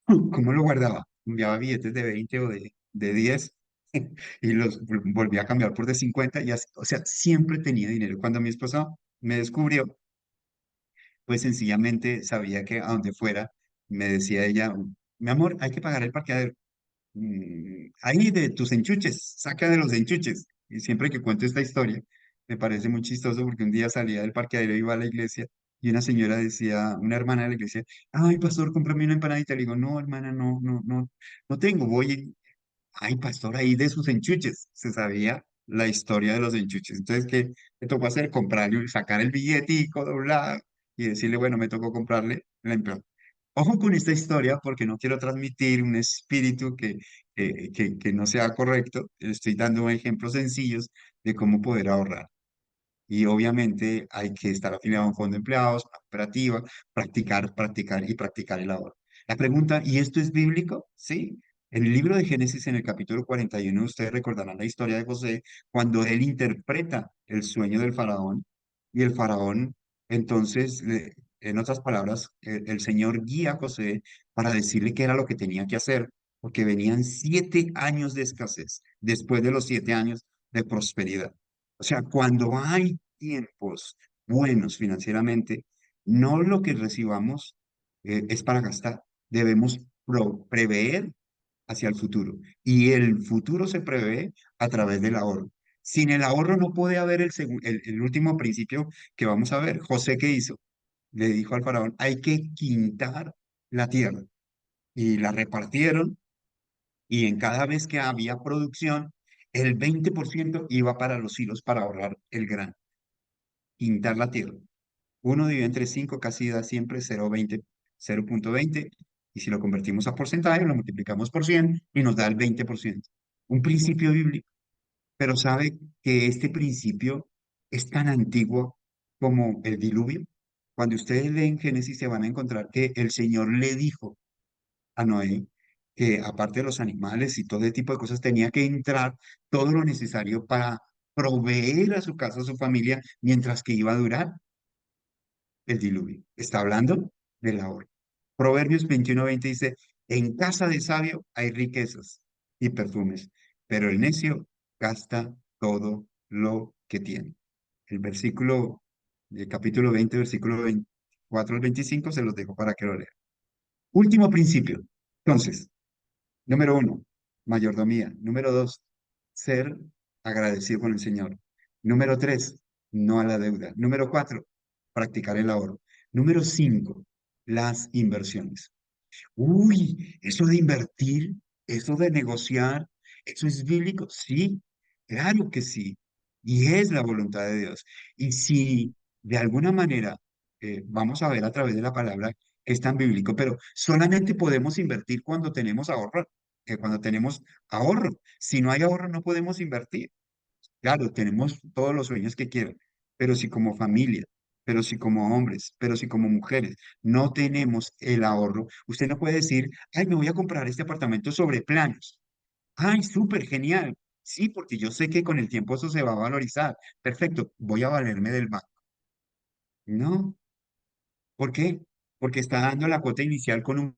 ¿Cómo lo guardaba? Enviaba billetes de 20 o de 10 y los volvía a cambiar por de 50 y así, o sea, siempre tenía dinero. Cuando mi esposa me descubrió, pues sencillamente sabía que a donde fuera, me decía ella, mi amor, hay que pagar el parqueadero. Ahí de tus enchuches, saca de los enchuches. Y siempre que cuento esta historia, me parece muy chistoso porque un día salía del parqueadero, iba a la iglesia y una señora decía, una hermana de la iglesia, ay, pastor, cómprame una empanadita. Le digo, no, hermana, no, no, no, no tengo, voy. Ay, pastor, ahí de sus enchuches. Se sabía la historia de los enchuches. Entonces, ¿qué me tocó hacer? Comprarle, sacar el billetico doblado y decirle, bueno, me tocó comprarle la empanada. Ojo con esta historia porque no quiero transmitir un espíritu que no sea correcto. Estoy dando ejemplos sencillos de cómo poder ahorrar. Y obviamente hay que estar afiliado a un fondo de empleados, una cooperativa, practicar, practicar y practicar el ahorro. La pregunta, ¿y esto es bíblico? Sí. En el libro de Génesis, en el capítulo 41, ustedes recordarán la historia de José cuando él interpreta el sueño del faraón y el faraón, entonces, en otras palabras, el Señor guía a José para decirle qué era lo que tenía que hacer, porque venían 7 años de escasez después de los 7 años de prosperidad. O sea, cuando hay tiempos buenos financieramente, no lo que recibamos es para gastar. Debemos prever hacia el futuro. Y el futuro se prevé a través del ahorro. Sin el ahorro no puede haber el último principio que vamos a ver. José, ¿qué hizo? Le dijo al faraón, hay que quintar la tierra. Y la repartieron y en cada vez que había producción, el 20% iba para los hilos para ahorrar el grano, quintar la tierra. Uno dividido entre 5 casi da siempre 0,20, y si lo convertimos a porcentaje, lo multiplicamos por 100 y nos da el 20%. Un principio bíblico, pero sabe que este principio es tan antiguo como el diluvio. Cuando ustedes leen Génesis se van a encontrar que el Señor le dijo a Noé que aparte de los animales y todo ese tipo de cosas, tenía que entrar todo lo necesario para proveer a su casa, a su familia, mientras que iba a durar el diluvio. Está hablando del ahorro. Proverbios 21:20 dice, en casa de sabio hay riquezas y perfumes, pero el necio gasta todo lo que tiene. El versículo del capítulo 20, versículo 24 al 25, se los dejo para que lo lean. Último principio. Entonces, número uno, mayordomía. Número dos, ser agradecido con el Señor. Número tres, no a la deuda. Número cuatro, practicar el ahorro. Número cinco, las inversiones. Uy, eso de invertir, eso de negociar, ¿eso es bíblico? Sí, claro que sí. Y es la voluntad de Dios. Y si de alguna manera vamos a ver a través de la palabra que es tan bíblico, pero solamente podemos invertir cuando tenemos ahorro, cuando tenemos ahorro. Si no hay ahorro, no podemos invertir. Claro, tenemos todos los sueños que quieran, pero si como familia, pero si como hombres, pero si como mujeres no tenemos el ahorro, usted no puede decir, ay, me voy a comprar este apartamento sobre planos. Ay, súper genial. Sí, porque yo sé que con el tiempo eso se va a valorizar. Perfecto, voy a valerme del banco. No, ¿por qué? Porque está dando la cuota inicial con un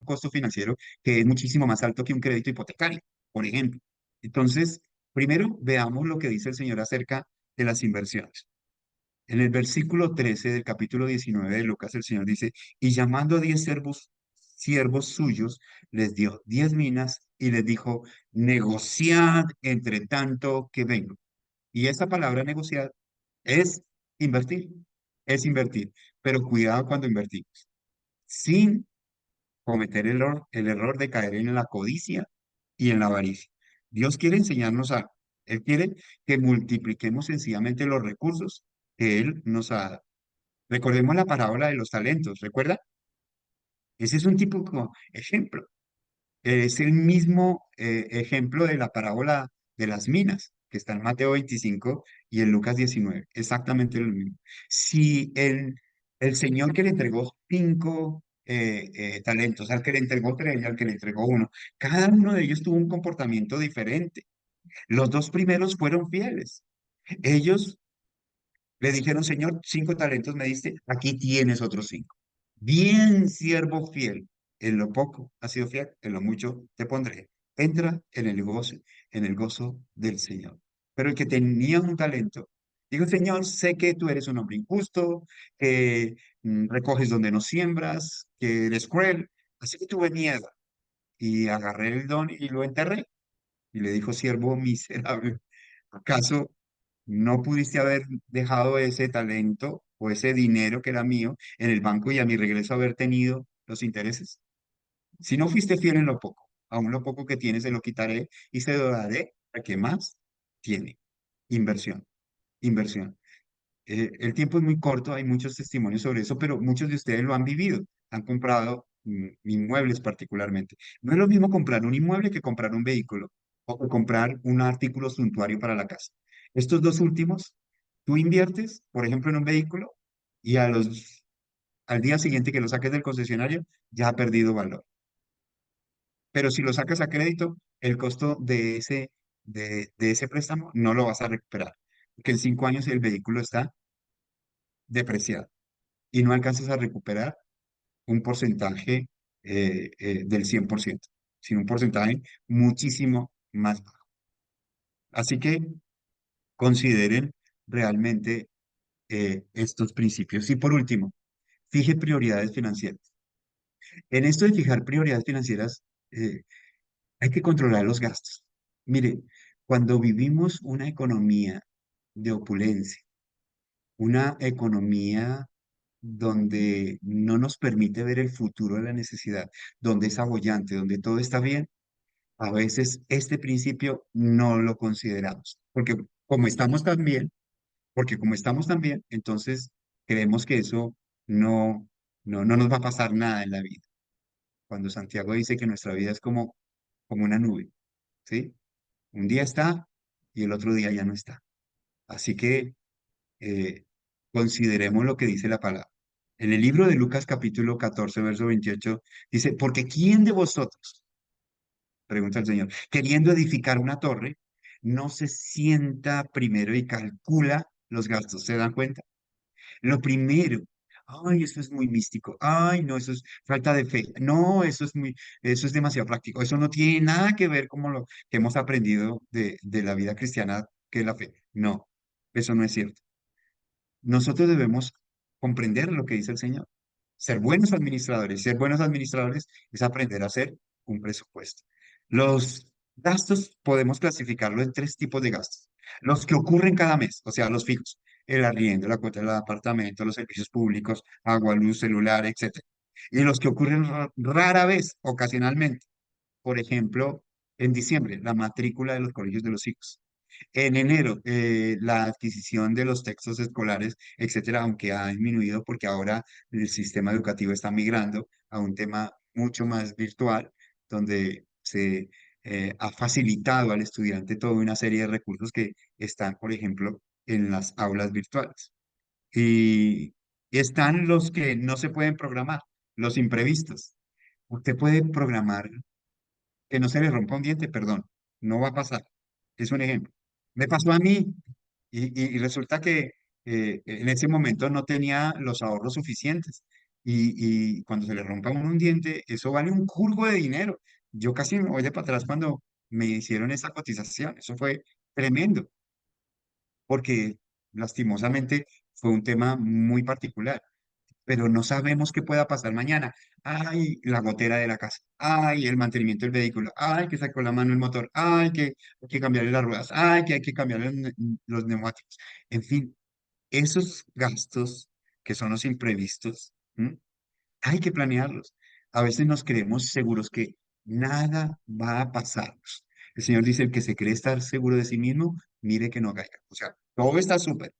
costo financiero que es muchísimo más alto que un crédito hipotecario, por ejemplo. Entonces, primero veamos lo que dice el Señor acerca de las inversiones. En el versículo 13 del capítulo 19 de Lucas, el Señor dice, y llamando a 10 siervos suyos, les dio 10 minas y les dijo, negociad entre tanto que vengo. Y esa palabra negociar es invertir, es invertir, pero cuidado cuando invertimos, sin cometer el error de caer en la codicia y en la avaricia. Dios quiere enseñarnos a, Él quiere que multipliquemos sencillamente los recursos que Él nos ha dado. Recordemos la parábola de los talentos, ¿recuerda? Ese es un típico ejemplo. Es el mismo ejemplo de la parábola de las minas. que está en Mateo 25 y en Lucas 19, exactamente lo mismo. Si el Señor que le entregó cinco talentos, al que le entregó tres y al que le entregó uno, cada uno de ellos tuvo un comportamiento diferente. Los dos primeros fueron fieles. Ellos le dijeron, Señor, cinco talentos me diste, aquí tienes otros cinco. Bien, siervo fiel, en lo poco has sido fiel, en lo mucho te pondré. Entra en el gozo del Señor. Pero el que tenía un talento, dijo, Señor, sé que tú eres un hombre injusto, que recoges donde no siembras, que eres cruel, así que tuve miedo y agarré el don y lo enterré. Y le dijo, siervo miserable, ¿acaso no pudiste haber dejado ese talento o ese dinero que era mío en el banco y a mi regreso haber tenido los intereses? Si no fuiste fiel en lo poco, aún lo poco que tienes se lo quitaré y se lo daré a quien más tiene. Inversión, inversión. El tiempo es muy corto, hay muchos testimonios sobre eso, pero muchos de ustedes lo han vivido, han comprado inmuebles particularmente. No es lo mismo comprar un inmueble que comprar un vehículo o que comprar un artículo suntuario para la casa. Estos dos últimos, tú inviertes, por ejemplo, en un vehículo y al día siguiente que lo saques del concesionario ya ha perdido valor. Pero si lo sacas a crédito, el costo de ese préstamo no lo vas a recuperar, porque en 5 años el vehículo está depreciado y no alcanzas a recuperar un porcentaje del 100%, sino un porcentaje muchísimo más bajo. Así que consideren realmente estos principios. Y por último, fije prioridades financieras. En esto de fijar prioridades financieras, eh, hay que controlar los gastos. Mire, cuando vivimos una economía de opulencia, una economía donde no nos permite ver el futuro de la necesidad, donde es abollante, donde todo está bien, a veces este principio no lo consideramos, como estamos tan bien, porque como estamos tan bien, entonces creemos que eso no, no nos va a pasar nada en la vida. Cuando Santiago dice que nuestra vida es como una nube, ¿sí? Un día está y el otro día ya no está. Así que eh, consideremos lo que dice la palabra. En el libro de Lucas capítulo 14 verso 28 dice, porque ¿quién de vosotros, pregunta el Señor, queriendo edificar una torre, no se sienta primero y calcula los gastos? ¿Se dan cuenta? Lo primero, ay, eso es muy místico, ay, no, eso es falta de fe, no, eso es demasiado práctico, eso no tiene nada que ver con lo que hemos aprendido de la vida cristiana, que es la fe. No, eso no es cierto. Nosotros debemos comprender lo que dice el Señor. Ser buenos administradores. Ser buenos administradores es aprender a hacer un presupuesto. Los gastos podemos clasificarlo en tres tipos de gastos. Los que ocurren cada mes, o sea, los fijos. El arriendo, la cuota del apartamento, los servicios públicos, agua, luz, celular, etcétera. Y los que ocurren rara vez, ocasionalmente. Por ejemplo, en diciembre, la matrícula de los colegios de los hijos. En enero, la adquisición de los textos escolares, etcétera, aunque ha disminuido porque ahora el sistema educativo está migrando a un tema mucho más virtual, donde se ha facilitado al estudiante toda una serie de recursos que están, por ejemplo, en las aulas virtuales. Y están los que no se pueden programar, los imprevistos. Usted puede programar que no se le rompa un diente, perdón, no va a pasar. Es un ejemplo. Me pasó a mí y resulta que en ese momento no tenía los ahorros suficientes y cuando se le rompa a uno un diente, eso vale un curvo de dinero. Yo casi me voy de para atrás cuando me hicieron esa cotización. Eso fue tremendo porque lastimosamente fue un tema muy particular, pero no sabemos qué pueda pasar mañana. Ay, la gotera de la casa. Ay, el mantenimiento del vehículo. Ay, que sacó la mano el motor. Ay, que hay que cambiarle las ruedas. Ay, que hay que cambiarle los neumáticos. En fin, esos gastos que son los imprevistos, ¿m? Hay que planearlos. A veces nos creemos seguros que nada va a pasarnos. El Señor dice, el que se cree estar seguro de sí mismo, mire que no caiga. O sea, todo está súper.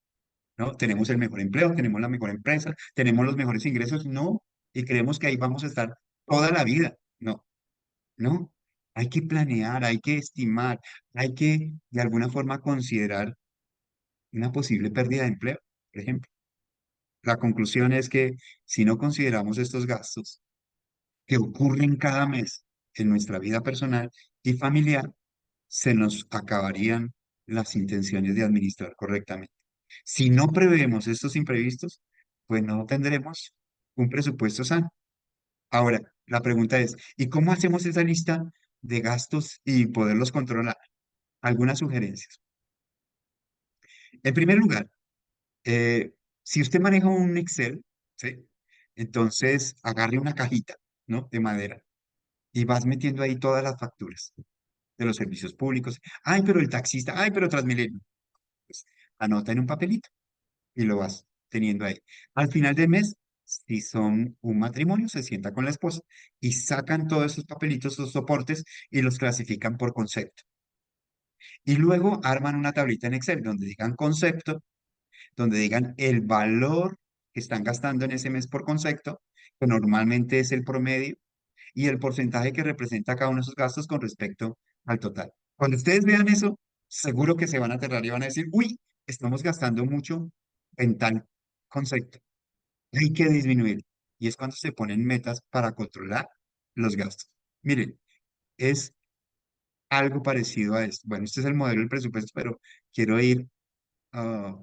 ¿No? Tenemos el mejor empleo, tenemos la mejor empresa, tenemos los mejores ingresos, no, y creemos que ahí vamos a estar toda la vida, no, no. Hay que planear, hay que estimar, hay que de alguna forma considerar una posible pérdida de empleo, por ejemplo. La conclusión es que si no consideramos estos gastos que ocurren cada mes en nuestra vida personal y familiar, se nos acabarían las intenciones de administrar correctamente. Si no prevemos estos imprevistos, pues no tendremos un presupuesto sano. Ahora, la pregunta es, ¿y cómo hacemos esa lista de gastos y poderlos controlar? Algunas sugerencias. En primer lugar, eh, si usted maneja un Excel, ¿sí? Entonces agarre una cajita, ¿no? De madera y vas metiendo ahí todas las facturas de los servicios públicos. Ay, pero el taxista, ay, pero Transmilenio. Pues anota en un papelito y lo vas teniendo ahí. Al final del mes, si son un matrimonio, se sienta con la esposa y sacan todos esos papelitos, esos soportes y los clasifican por concepto. Y luego arman una tablita en Excel donde digan concepto, donde digan el valor que están gastando en ese mes por concepto, que normalmente es el promedio, y el porcentaje que representa cada uno de esos gastos con respecto al total. Cuando ustedes vean eso, seguro que se van a aterrar y van a decir, uy, estamos gastando mucho en tal concepto. Hay que disminuir. Y es cuando se ponen metas para controlar los gastos. Miren, es algo parecido a esto. Bueno, este es el modelo del presupuesto, pero quiero ir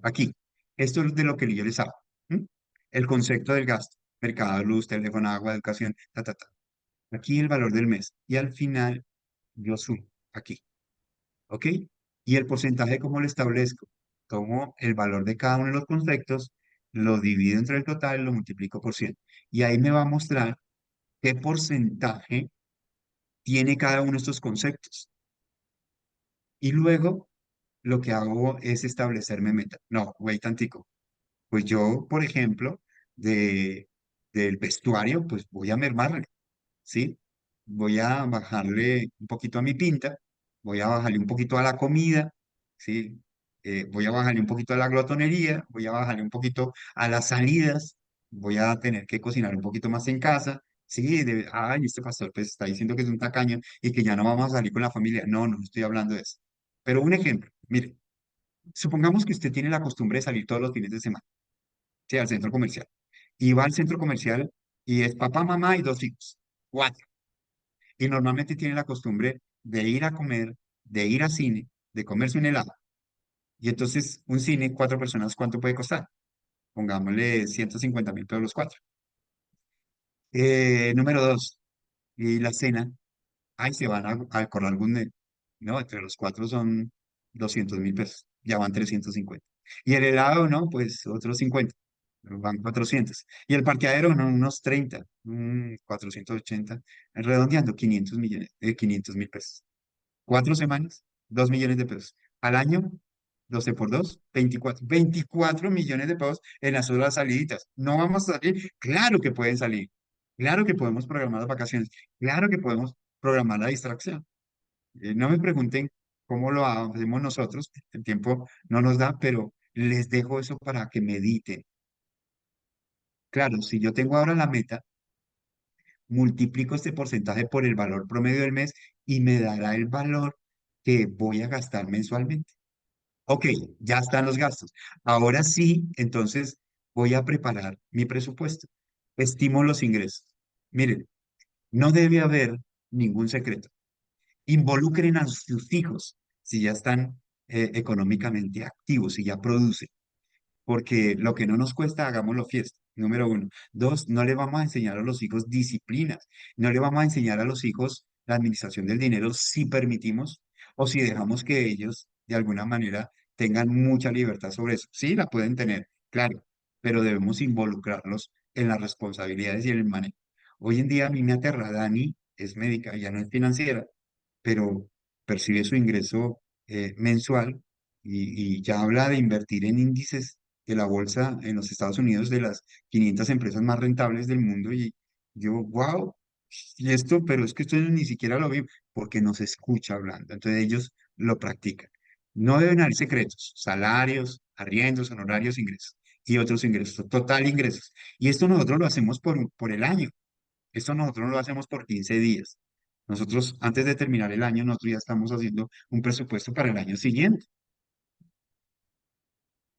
aquí. Esto es de lo que yo les hablo. ¿M? El concepto del gasto. Mercado, luz, teléfono, agua, educación, ta, ta, ta. Aquí el valor del mes. Y al final yo sumo aquí. ¿Ok? Y el porcentaje, ¿cómo lo establezco? Tomo el valor de cada uno de los conceptos, lo divido entre el total y lo multiplico por 100. Y ahí me va a mostrar qué porcentaje tiene cada uno de estos conceptos. Y luego lo que hago es establecerme meta. No, wait tantico. Pues yo, por ejemplo, de, del vestuario, pues voy a mermarle. ¿Sí? Voy a bajarle un poquito a mi pinta, voy a bajarle un poquito a la comida, ¿sí? Voy a bajarle un poquito a la glotonería, voy a bajarle un poquito a las salidas, voy a tener que cocinar un poquito más en casa, ¿sí? Ay, este pastor pues está diciendo que es un tacaño y que ya no vamos a salir con la familia. No, no estoy hablando de eso. Pero un ejemplo, mire, supongamos que usted tiene la costumbre de salir todos los fines de semana, ¿sí? Al centro comercial. Y va al centro comercial y es papá, mamá y dos hijos. Cuatro. Y normalmente tiene la costumbre de ir a comer, de ir a cine, de comerse un helado. Y entonces, un cine, cuatro personas, ¿cuánto puede costar? Pongámosle 150.000 pesos los cuatro. Número dos, y la cena, ay, se van a correr algún, no, entre los cuatro son 200.000 pesos, ya van 350. Y el helado, no, pues otros 50, van 400. Y el parqueadero, no, unos 30, 480, redondeando 500 millones, 500.000 pesos. 4 semanas, 2 millones de pesos. Al año, 12 por 2, 24 millones de pesos en las horas saliditas. ¿No vamos a salir? Claro que pueden salir. Claro que podemos programar las vacaciones. Claro que podemos programar la distracción. No me pregunten cómo lo hacemos nosotros. El tiempo no nos da, pero les dejo eso para que mediten. Claro, si yo tengo ahora la meta, multiplico este porcentaje por el valor promedio del mes y me dará el valor que voy a gastar mensualmente. Ok, ya están los gastos. Ahora sí, entonces voy a preparar mi presupuesto. Estimo los ingresos. Miren, no debe haber ningún secreto. Involucren a sus hijos si ya están económicamente activos, si ya producen, porque lo que no nos cuesta, hagámoslo fiesta, número uno. Dos, no le vamos a enseñar a los hijos disciplinas, no le vamos a enseñar a los hijos la administración del dinero si permitimos o si dejamos que ellos de alguna manera tengan mucha libertad sobre eso. Sí, la pueden tener, claro, pero debemos involucrarlos en las responsabilidades y en el manejo. Hoy en día a mí me aterra, Dani es médica, ya no es financiera, pero percibe su ingreso mensual y ya habla de invertir en índices de la bolsa en los Estados Unidos de las 500 empresas más rentables del mundo y yo, wow, y esto, pero es que esto ni siquiera lo vi porque no se escucha hablando, entonces ellos lo practican. No deben haber secretos, salarios, arriendos, honorarios, ingresos y otros ingresos, total ingresos. Y esto nosotros lo hacemos por el año, esto nosotros no lo hacemos por 15 días. Nosotros, antes de terminar el año, nosotros ya estamos haciendo un presupuesto para el año siguiente.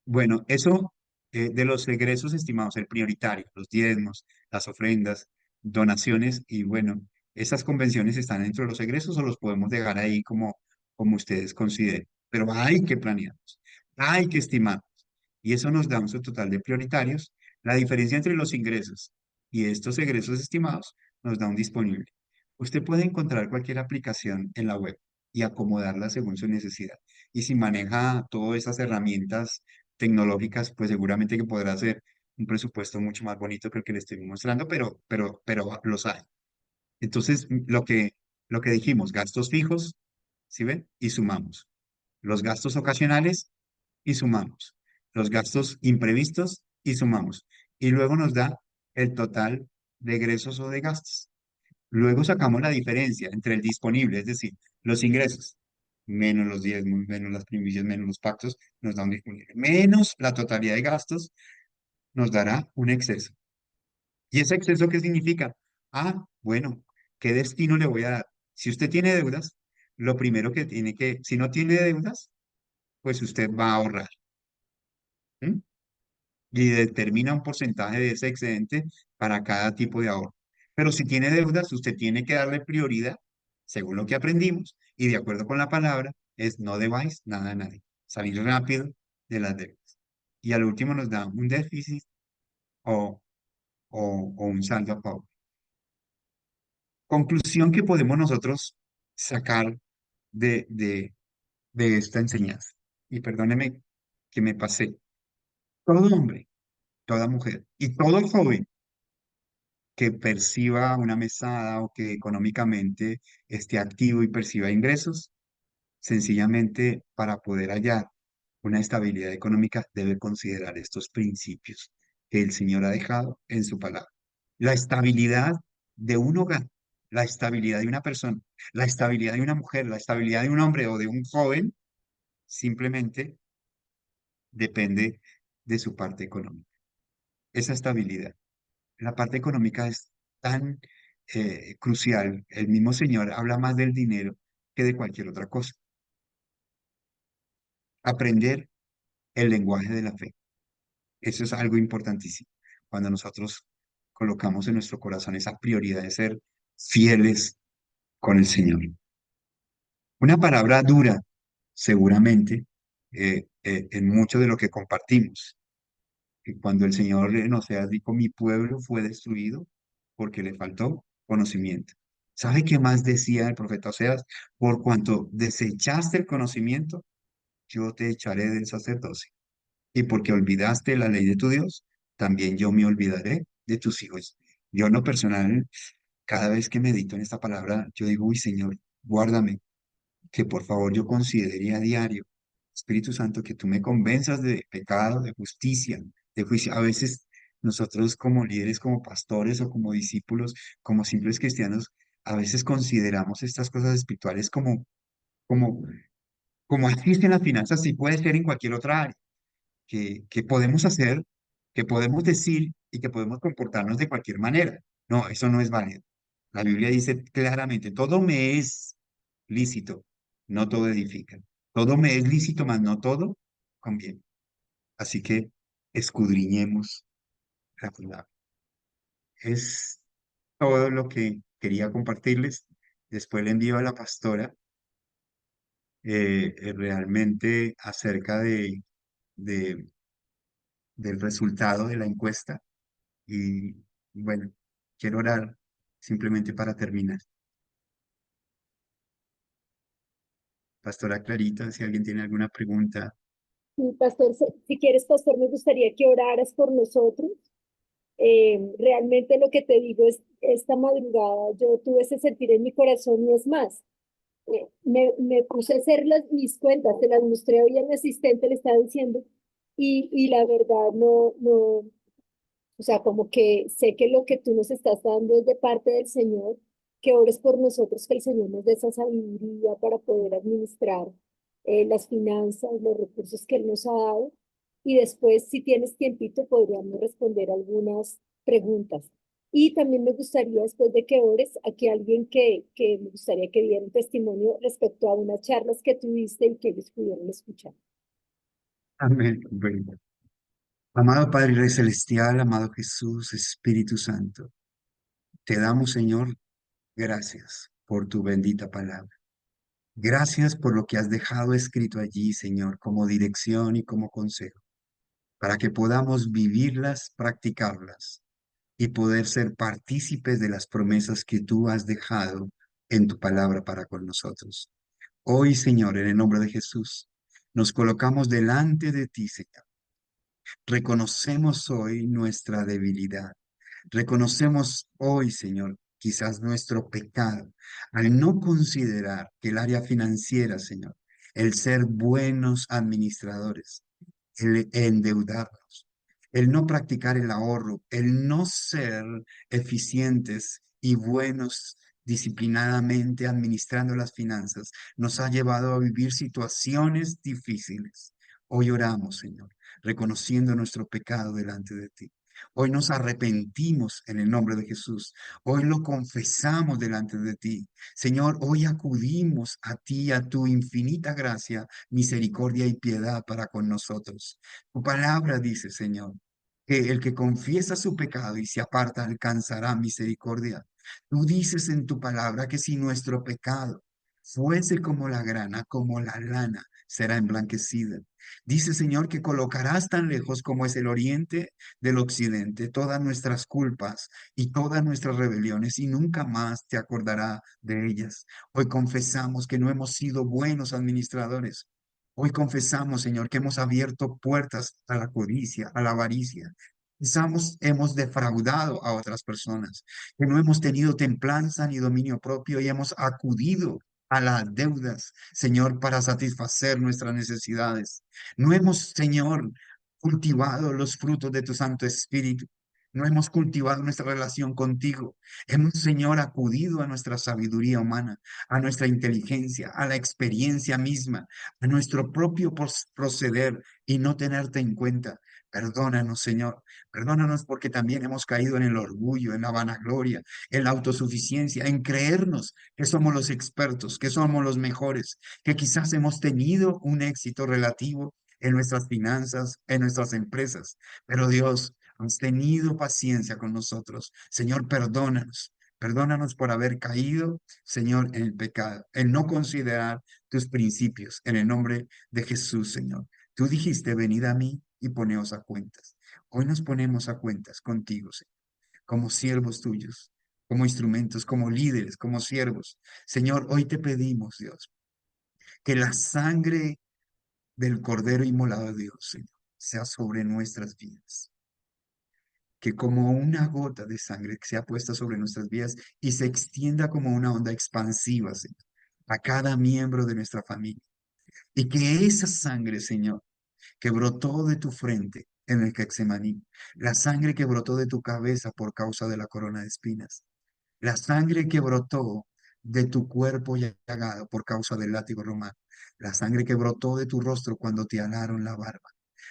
Bueno, eso de los egresos estimados, el prioritario, los diezmos, las ofrendas, donaciones y bueno, esas convenciones están dentro de los egresos o los podemos dejar ahí como ustedes consideren. Pero hay que planearlos, hay que estimarlos. Y eso nos da un subtotal de prioritarios. La diferencia entre los ingresos y estos egresos estimados nos da un disponible. Usted puede encontrar cualquier aplicación en la web y acomodarla según su necesidad. Y si maneja todas esas herramientas tecnológicas, pues seguramente que podrá hacer un presupuesto mucho más bonito que el que le estoy mostrando, pero los hay. Entonces, lo que dijimos, gastos fijos, ¿sí ven? Y sumamos. Los gastos ocasionales y sumamos. Los gastos imprevistos y sumamos. Y luego nos da el total de egresos o de gastos. Luego sacamos la diferencia entre el disponible, es decir, los ingresos, menos los diezmos, menos las primicias, menos los pactos, nos da un disponible, menos la totalidad de gastos, nos dará un exceso. ¿Y ese exceso qué significa? Ah, bueno, ¿qué destino le voy a dar? Si usted tiene deudas, lo primero que tiene que, si no tiene deudas, pues usted va a ahorrar. ¿M? Y determina un porcentaje de ese excedente para cada tipo de ahorro. Pero si tiene deudas, usted tiene que darle prioridad, según lo que aprendimos, y de acuerdo con la palabra, es no debáis nada a nadie. Salir rápido de las deudas. Y al último nos da un déficit o, o un saldo a favor. Conclusión que podemos nosotros sacar de esta enseñanza. Y perdóneme que me pasé. Todo hombre, toda mujer y todo joven que perciba una mesada o que económicamente esté activo y perciba ingresos, sencillamente para poder hallar una estabilidad económica debe considerar estos principios que el Señor ha dejado en su palabra. La estabilidad de un hogar, la estabilidad de una persona, la estabilidad de una mujer, la estabilidad de un hombre o de un joven, simplemente depende de su parte económica. Esa estabilidad. La parte económica es tan crucial. El mismo Señor habla más del dinero que de cualquier otra cosa. Aprender el lenguaje de la fe. Eso es algo importantísimo. Cuando nosotros colocamos en nuestro corazón esa prioridad de ser fieles con el Señor. Una palabra dura, seguramente, en mucho de lo que compartimos. Que cuando el Señor en Oseas dijo, mi pueblo fue destruido porque le faltó conocimiento. ¿Sabe qué más decía el profeta Oseas? Por cuanto desechaste el conocimiento, yo te echaré del sacerdocio. Y porque olvidaste la ley de tu Dios, también yo me olvidaré de tus hijos. Yo en lo personal, cada vez que medito en esta palabra, yo digo, uy, Señor, guárdame, que por favor yo considere a diario, Espíritu Santo, que tú me convenzas de pecado, de justicia, de juicio. A veces nosotros como líderes, como pastores o como discípulos, como simples cristianos, a veces consideramos estas cosas espirituales como, como así es en las finanzas, sí puede ser en cualquier otra área, que podemos hacer, que podemos decir y que podemos comportarnos de cualquier manera. No, eso no es válido. La Biblia dice claramente, todo me es lícito, no todo edifica. Todo me es lícito, mas no todo conviene. Así que escudriñemos la palabra. Es todo lo que quería compartirles. Después le envío a la pastora realmente acerca de- del resultado de la encuesta. Y bueno, quiero orar simplemente para terminar. Pastora Clarita, si alguien tiene alguna pregunta. Y pastor, si quieres, pastor, me gustaría que oraras por nosotros. Realmente lo que te digo es, esta madrugada yo tuve ese sentir en mi corazón y es más, me puse a hacer mis cuentas, se las mostré hoy a mi asistente, le estaba diciendo, y la verdad no, o sea, como que sé que lo que tú nos estás dando es de parte del Señor, que ores por nosotros, que el Señor nos dé esa sabiduría para poder administrar las finanzas, los recursos que Él nos ha dado. Y después, si tienes tiempito, podríamos responder algunas preguntas. Y también me gustaría, después de que ores, aquí alguien que me gustaría que diera un testimonio respecto a unas charlas que tuviste y que ellos pudieron escuchar. Amén. Bueno. Amado Padre y Rey Celestial, amado Jesús, Espíritu Santo, te damos, Señor, gracias por tu bendita palabra. Gracias por lo que has dejado escrito allí, Señor, como dirección y como consejo, para que podamos vivirlas, practicarlas y poder ser partícipes de las promesas que tú has dejado en tu palabra para con nosotros. Hoy, Señor, en el nombre de Jesús, nos colocamos delante de ti, Señor. Reconocemos hoy nuestra debilidad. Reconocemos hoy, Señor, quizás nuestro pecado al no considerar que el área financiera, Señor, el ser buenos administradores, el endeudarnos, el no practicar el ahorro, el no ser eficientes y buenos disciplinadamente administrando las finanzas, nos ha llevado a vivir situaciones difíciles. Hoy oramos, Señor, reconociendo nuestro pecado delante de ti. Hoy nos arrepentimos en el nombre de Jesús. Hoy lo confesamos delante de ti. Señor, hoy acudimos a ti, a tu infinita gracia, misericordia y piedad para con nosotros. Tu palabra dice, Señor, que el que confiesa su pecado y se aparta alcanzará misericordia. Tú dices en tu palabra que si nuestro pecado fuese como la grana, como la lana, será emblanquecida. Dice, Señor, que colocarás tan lejos como es el oriente del occidente todas nuestras culpas y todas nuestras rebeliones y nunca más te acordará de ellas. Hoy confesamos que no hemos sido buenos administradores. Hoy confesamos, Señor, que hemos abierto puertas a la codicia, a la avaricia. Quizás hemos defraudado a otras personas, que no hemos tenido templanza ni dominio propio y hemos acudido a las deudas, Señor, para satisfacer nuestras necesidades. No hemos, Señor, cultivado los frutos de tu Santo Espíritu. No hemos cultivado nuestra relación contigo. Hemos, Señor, acudido a nuestra sabiduría humana, a nuestra inteligencia, a la experiencia misma, a nuestro propio proceder y no tenerte en cuenta. Perdónanos, Señor. Perdónanos porque también hemos caído en el orgullo, en la vanagloria, en la autosuficiencia, en creernos que somos los expertos, que somos los mejores, que quizás hemos tenido un éxito relativo en nuestras finanzas, en nuestras empresas. Pero Dios, has tenido paciencia con nosotros. Señor, perdónanos. Perdónanos por haber caído, Señor, en el pecado, en no considerar tus principios. En el nombre de Jesús, Señor. Tú dijiste, venid a mí y poneos a cuentas. Hoy nos ponemos a cuentas contigo, Señor, como siervos tuyos, como instrumentos, como líderes, como siervos. Señor, hoy te pedimos, Dios, que la sangre del Cordero inmolado de Dios, Señor, sea sobre nuestras vidas. Que como una gota de sangre que sea puesta sobre nuestras vidas y se extienda como una onda expansiva, Señor, a cada miembro de nuestra familia. Y que esa sangre, Señor, que brotó de tu frente en el Getsemaní, la sangre que brotó de tu cabeza por causa de la corona de espinas, la sangre que brotó de tu cuerpo llagado por causa del látigo romano, la sangre que brotó de tu rostro cuando te alaron la barba,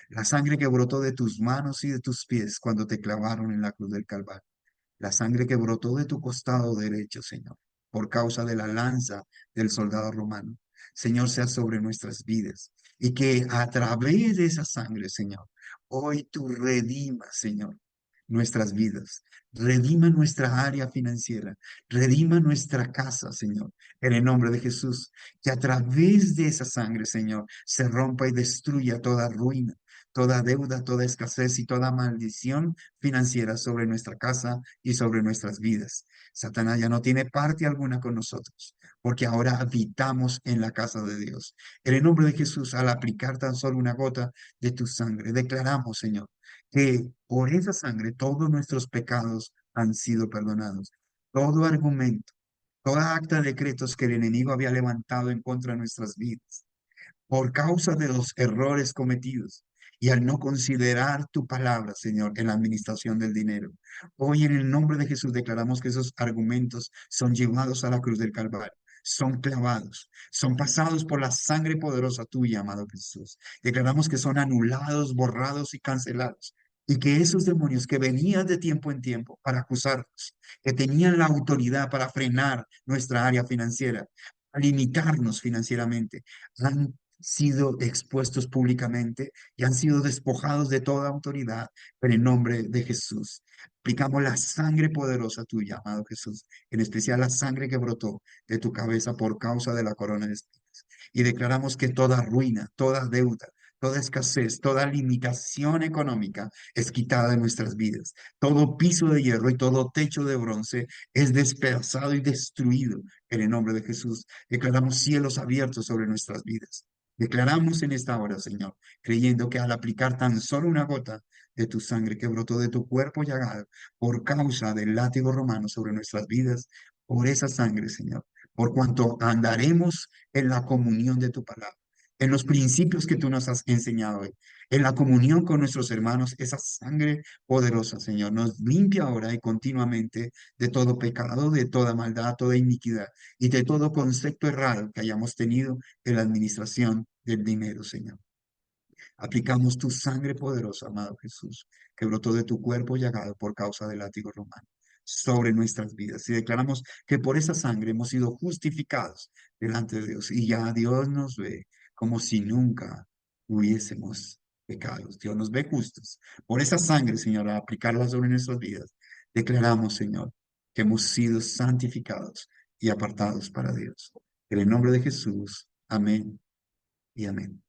la sangre que brotó de tus manos y de tus pies cuando te clavaron en la cruz del Calvario, la sangre que brotó de tu costado derecho, Señor, por causa de la lanza del soldado romano. Señor, sea sobre nuestras vidas y que a través de esa sangre, Señor, hoy tú redimas, Señor, nuestras vidas. Redima nuestra área financiera, redima nuestra casa, Señor, en el nombre de Jesús, que a través de esa sangre, Señor, se rompa y destruya toda ruina, toda deuda, toda escasez y toda maldición financiera sobre nuestra casa y sobre nuestras vidas. Satanás ya no tiene parte alguna con nosotros, porque ahora habitamos en la casa de Dios. En el nombre de Jesús, al aplicar tan solo una gota de tu sangre, declaramos, Señor, que por esa sangre todos nuestros pecados han sido perdonados. Todo argumento, toda acta de decretos que el enemigo había levantado en contra de nuestras vidas por causa de los errores cometidos y al no considerar tu palabra, Señor, en la administración del dinero. Hoy en el nombre de Jesús declaramos que esos argumentos son llevados a la cruz del Calvario. Son clavados, son pasados por la sangre poderosa tuya, amado Jesús. Declaramos que son anulados, borrados y cancelados. y que esos demonios que venían de tiempo en tiempo para acusarnos, que tenían la autoridad para frenar nuestra área financiera, a limitarnos financieramente, han sido expuestos públicamente y han sido despojados de toda autoridad, pero en nombre de Jesús. Aplicamos la sangre poderosa tuya, amado Jesús, en especial la sangre que brotó de tu cabeza por causa de la corona de espinas. Y declaramos que toda ruina, toda deuda, toda escasez, toda limitación económica es quitada de nuestras vidas. Todo piso de hierro y todo techo de bronce es despedazado y destruido en el nombre de Jesús. Declaramos cielos abiertos sobre nuestras vidas. Declaramos en esta hora, Señor, creyendo que al aplicar tan solo una gota de tu sangre que brotó de tu cuerpo llagado por causa del látigo romano sobre nuestras vidas, por esa sangre, Señor, por cuanto andaremos en la comunión de tu palabra, en los principios que tú nos has enseñado hoy, en la comunión con nuestros hermanos, esa sangre poderosa, Señor, nos limpia ahora y continuamente de todo pecado, de toda maldad, toda iniquidad y de todo concepto errado que hayamos tenido en la administración del dinero, Señor. Aplicamos tu sangre poderosa, amado Jesús, que brotó de tu cuerpo llagado por causa del látigo romano, sobre nuestras vidas. Y declaramos que por esa sangre hemos sido justificados delante de Dios. Y ya Dios nos ve como si nunca hubiésemos pecado. Dios nos ve justos. Por esa sangre, Señor, al aplicarla sobre nuestras vidas, declaramos, Señor, que hemos sido santificados y apartados para Dios. En el nombre de Jesús. Amén y amén.